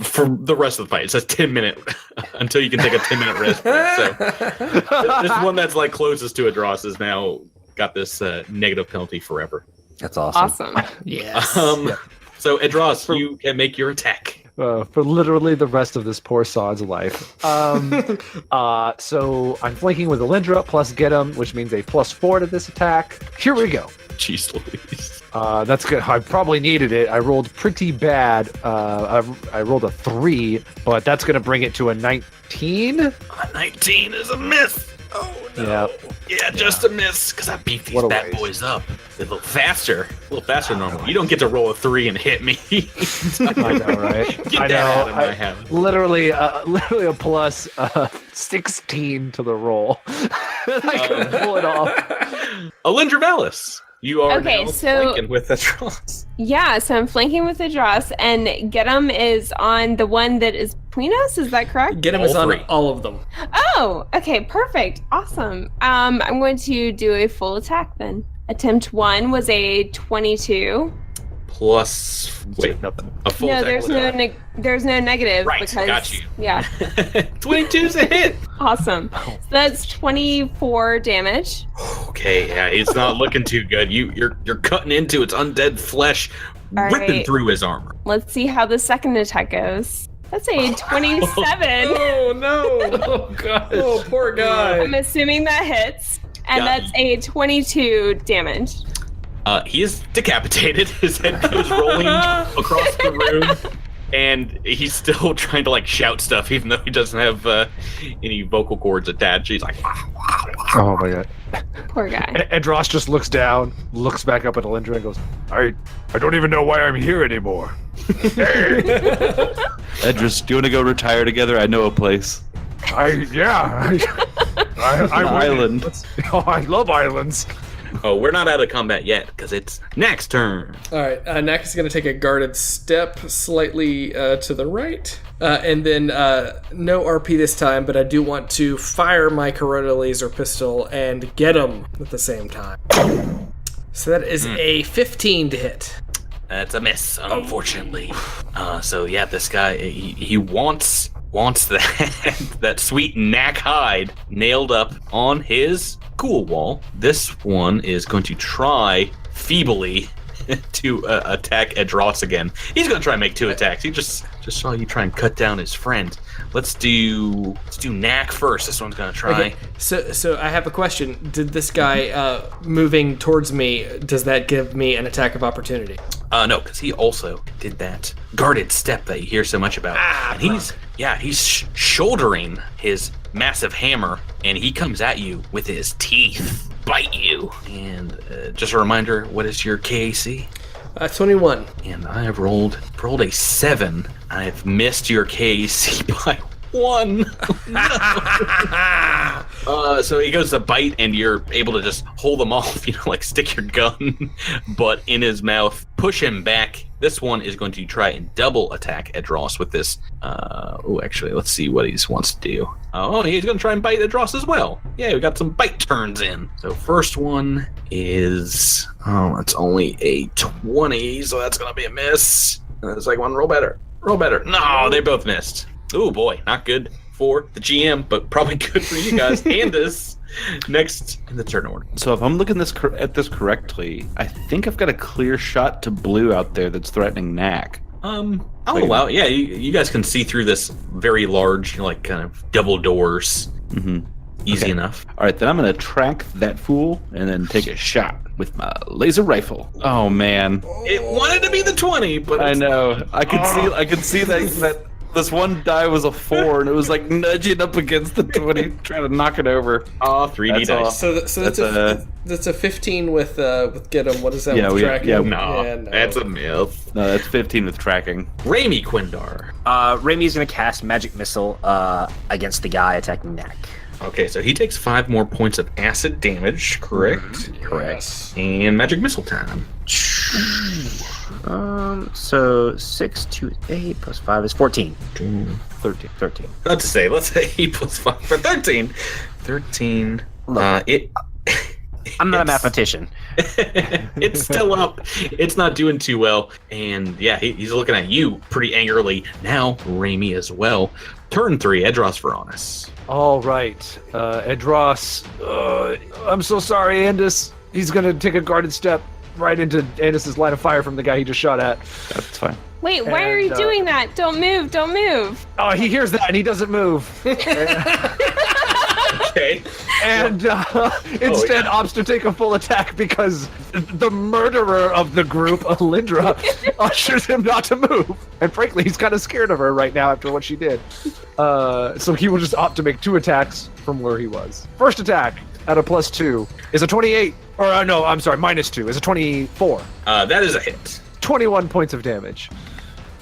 for the rest of the fight. It says 10-minute until you can take a 10-minute rest break. So this one that's like closest to Edros has now got this negative penalty forever. That's awesome. Awesome. Yes. So Edros, you can make your attack. For literally the rest of this poor sod's life. So I'm flanking with Alindra plus get him, which means a +4 to this attack. Here we go. Jeez Louise. That's good. I probably needed it. I rolled pretty bad. I rolled a 3, but that's going to bring it to a 19. A 19 is a miss. Oh, no. Yeah, just a miss, because I beat these bad boys up. They're a little faster normally. You don't get to roll a 3 and hit me. I know, right? Get I that out know. of my head. Literally a plus 16 to the roll. I couldn't pull it off. Alindra Valis, you are Okay, now so- flanking with Edros. Yeah, so I'm flanking with Edros, and Getum is on the one that is between us. Is that correct? Get him All is on three. all of them. Oh, okay, perfect, awesome. I'm going to do a full attack then. Attempt 1 was a 22. Plus, wait, nothing. A full No, attack. there's no negative Right, because got you. yeah, 22's a hit. awesome. So that's 24 damage. Okay, yeah, it's not looking too good. You're cutting into its undead flesh, All ripping right. through his armor. Let's see how the second attack goes. That's a 27. Oh no! Oh god! Oh poor guy. I'm assuming that hits, and Yeah. that's a 22 damage. He is decapitated. His head goes rolling across the room, and he's still trying to like shout stuff, even though he doesn't have any vocal cords attached. He's like, Oh my god. Poor guy. Edros just looks down, looks back up at Alindra and goes, I don't even know why I'm here anymore. Edris, do you want to go retire together? I know a place. I'm Island. Oh, I love islands. "Oh, we're not out of combat yet because it's next turn." All right, Nak is going to take a guarded step slightly to the right, and then no RP this time, but I do want to fire my Corona laser pistol and get him at the same time. So that is a 15 to hit. That's a miss, unfortunately. So yeah, this guy he wants that sweet Knack hide nailed up on his cool wall. This one is going to try feebly to attack Edros again. He's going to try and make 2 attacks. He just saw you try and cut down his friend. Let's do Knack first. This one's going to try. Okay, so I have a question. Did this guy moving towards me, does that give me an attack of opportunity? No, because he also did that guarded step that you hear so much about. And he's shouldering his massive hammer, and he comes at you with his teeth, bite you. And just a reminder, what is your KAC? 21. And I have rolled a 7. I've missed your KAC by 1. So he goes to bite, and you're able to just hold him off, like stick your gun butt in his mouth, push him back. This one is going to try and double attack Edros with this. Actually, let's see what he wants to do. Oh, he's going to try and bite Edros as well. Yeah, we got some bite turns in. So first one is, it's only a 20, so that's going to be a miss. And the second one, roll better. No, they both missed. Oh boy, not good for the GM, but probably good for you guys. Andis, next in the turn order. So if I'm looking at this correctly, I think I've got a clear shot to blue out there that's threatening Knack. I'll allow it. Yeah, you guys can see through this very large, kind of double doors. Mm-hmm. Easy enough. All right, then I'm going to track that fool and then take a shot with my laser rifle. Oh man, It wanted to be the 20, but I know. I could see that This one die was a 4, and it was like nudging up against the 20, trying to knock it over. Oh, 3D dice. That's a 15 with get 'em. What is that? Yeah, with tracking? No, that's a myth. No, that's 15 with tracking. Raimi Quindar. Raimi's going to cast Magic Missile against the guy attacking Knack. Okay, so he takes 5 more points of acid damage, correct? Correct. And Magic Missile time. So 6 to 8 plus 5 is 14. 13. Let's say 8 plus 5 for 13. 13. I'm not a mathematician. It's still up. It's not doing too well. And yeah, he's looking at you pretty angrily. Now, Raimi as well. Turn 3, Edros Veronis. All right. Edros. I'm so sorry, Andis. He's going to take a guarded step right into Andis' line of fire from the guy he just shot at. That's fine. Wait, why are you doing that? Don't move. Don't move. Oh, he hears that and he doesn't move. Okay. And instead opts to take a full attack because the murderer of the group, Alindra, ushers him not to move. And frankly, he's kind of scared of her right now after what she did. So he will just opt to make 2 attacks from where he was. First attack at a +2 is a 28. Or no, I'm sorry, -2 is a 24. That is a hit. 21 points of damage.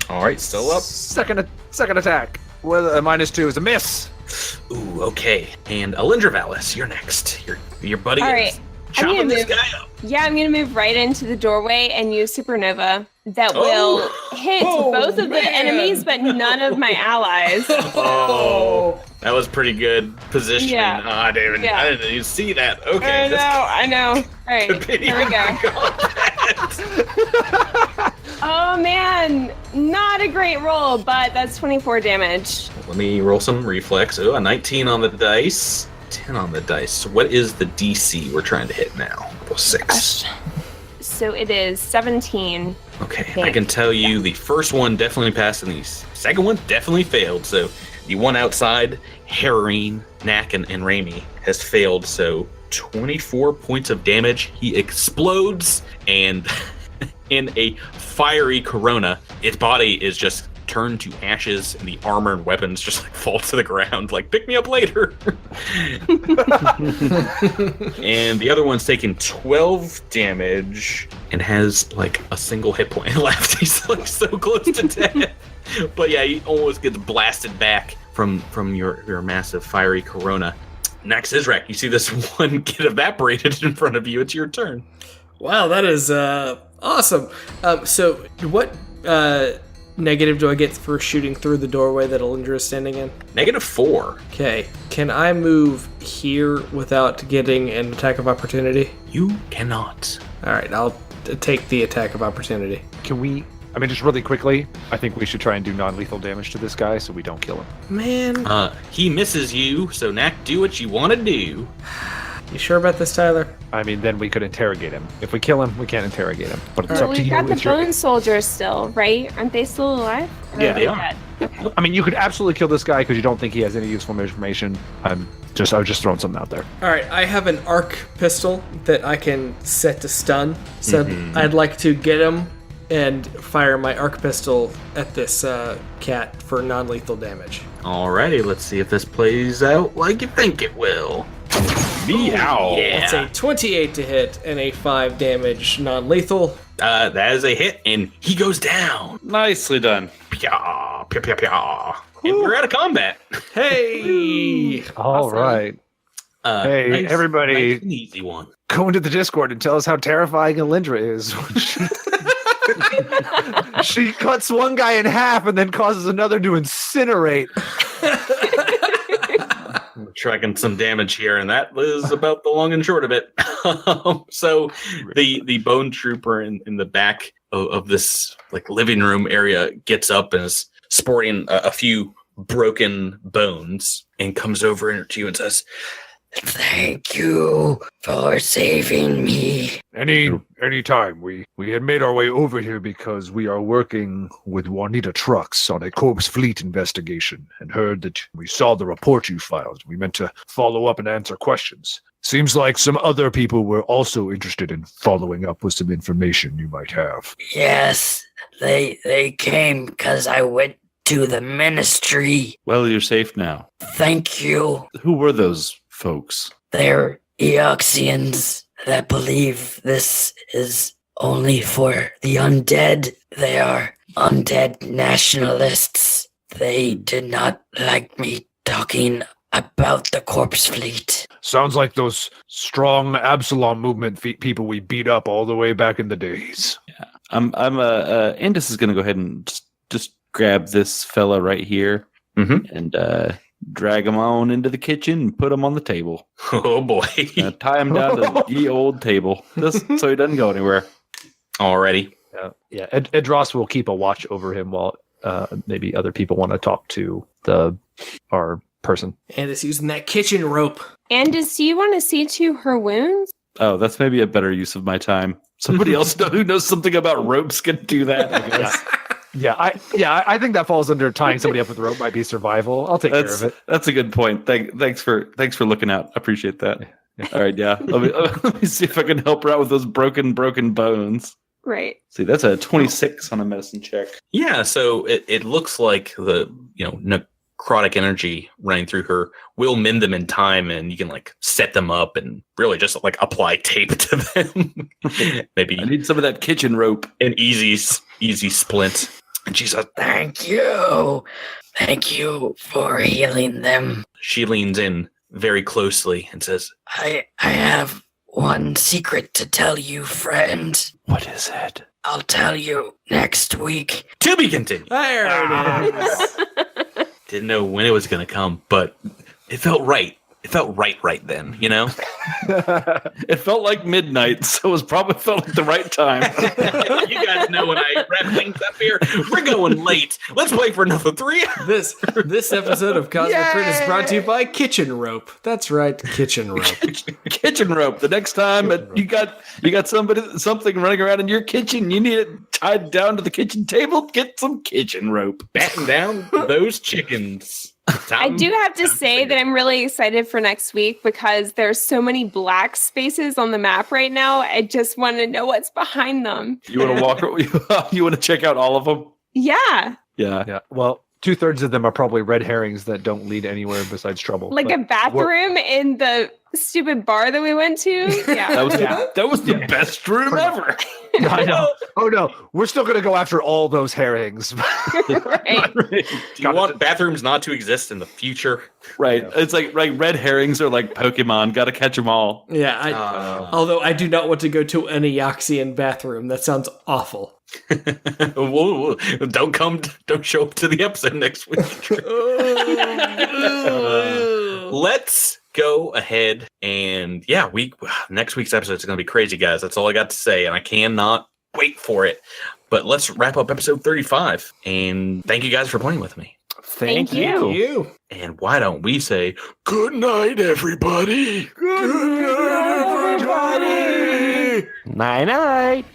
All right, still up. Second attack with a -2 is a miss. Ooh, okay. And Alindra Valis, you're next. Your buddy All is right. chopping this guy up. Yeah, I'm gonna move right into the doorway and use Supernova that will hit both of the enemies, but none of my allies. Oh, that was pretty good positioning. Yeah. I didn't even see that. Okay. I know. All right, here we go. Oh man, not a great roll, but that's 24 damage. Let me roll some reflex. Oh, a 19 on the dice. 10 on the dice. What is the DC we're trying to hit now? Plus 6. So it is 17. Okay, I can tell you the first one definitely passed and the second one definitely failed. So the one outside, Harreen, Knack, and Raimi has failed. So 24 points of damage. He explodes and in a fiery corona, its body is just turned to ashes and the armor and weapons just like fall to the ground like pick me up later. And the other one's taking 12 damage and has like a single hit point left. He's like so close to death. But yeah, he almost gets blasted back from your massive fiery corona. Next is Izrak. You see this one get evaporated in front of you. It's your turn. Wow, that is awesome. So what negative do I get for shooting through the doorway that Alindra is standing in? -4. Okay. Can I move here without getting an attack of opportunity? You cannot. All right, I'll take the attack of opportunity. Can we... I mean, just really quickly, I think we should try and do non-lethal damage to this guy so we don't kill him. Man. He misses you, so Knack, do what you want to do. You sure about this, Tyler? I mean, then we could interrogate him. If we kill him, we can't interrogate him. But it's up to We've you. got the It's your- bone soldiers still, right? Aren't they still alive? Or Yeah, they they are. dead? Okay. I mean, you could absolutely kill this guy because you don't think he has any useful information. I was just throwing something out there. All right, I have an arc pistol that I can set to stun. So I'd like to get him and fire my arc pistol at this cat for non-lethal damage. Alrighty, let's see if this plays out like you think it will. Meow. Yeah. It's a 28 to hit and a 5 damage non-lethal. That is a hit, and he goes down. Nicely done. Pya, pya, pya, pya. And we're out of combat. Hey! All right. Hey, Nice, everybody. nice and easy one. Go into the Discord and tell us how terrifying Alindra is. She cuts one guy in half and then causes another to incinerate. We're tracking some damage here, and that is about the long and short of it. So the bone trooper in the back of this like living room area gets up and is sporting a few broken bones and comes over to you and says, "Thank you for saving me." Any time. We had made our way over here because we are working with Waneda Trux on a corpse fleet investigation and heard that we saw the report you filed. We meant to follow up and answer questions. Seems like some other people were also interested in following up with some information you might have. Yes, they came because I went to the Ministry. Well, you're safe now. Thank you. Who were those folks? They're Eoxians that believe this is only for the undead. They are undead nationalists. They did not like me talking about the corpse fleet. Sounds like those strong Absalom movement people we beat up all the way back in the days. Yeah. Andis is going to go ahead and just grab this fella right here and drag him on into the kitchen and put him on the table. Oh boy. Tie him down to the old table just so he doesn't go anywhere. Already. Yeah. Edros will keep a watch over him while maybe other people want to talk to our person. And it's using that kitchen rope. And do you want to see to her wounds? Oh, that's maybe a better use of my time. Somebody else who knows something about ropes can do that, I guess. I think that falls under tying somebody up with a rope might be survival. I'll take care of it. That's a good point. Thanks for looking out. I appreciate that. Yeah. All right, yeah. Let me see if I can help her out with those broken bones. Right. See, that's a 26 on a medicine check. Yeah, so it looks like the necrotic energy running through her will mend them in time, and you can like set them up and really just like apply tape to them. Maybe I need some of that kitchen rope. An easy splint. And she says, Thank you for healing them. She leans in very closely and says, I have one secret to tell you, friend. What is it? I'll tell you next week. To be continued. There it is. Didn't know when it was going to come, but it felt right. It felt right then, you know? It felt like midnight, so it probably felt like the right time. You guys know when I wrap things up here, we're going late. Let's play for another 3 hours. This episode of Cosmic Crit is brought to you by Kitchen Rope. That's right, Kitchen Rope. Kitchen rope. The next time you got something running around in your kitchen, you need it tied down to the kitchen table, get some kitchen rope. Batten down those chickens. I do have to say that I'm really excited for next week because there's so many black spaces on the map right now. I just want to know what's behind them. You want to walk? You want to check out all of them? Yeah. Yeah. Well, 2/3 of them are probably red herrings that don't lead anywhere besides trouble. Like a bathroom in the stupid bar that we went to. Yeah. That was the best room ever. I know. Oh no, we're still going to go after all those herrings. Right. Do you want bathrooms not to exist in the future? Right. It's like red herrings are like Pokemon. Got to catch them all. Yeah. Although I do not want to go to an Eoxian bathroom. That sounds awful. Whoa. Don't show up to the episode next week. Let's go ahead and next week's episode is going to be crazy, guys. That's all I got to say, and I cannot wait for it. But let's wrap up episode 35, and thank you guys for playing with me. Thank you. And why don't we say Good night, everybody. Night night.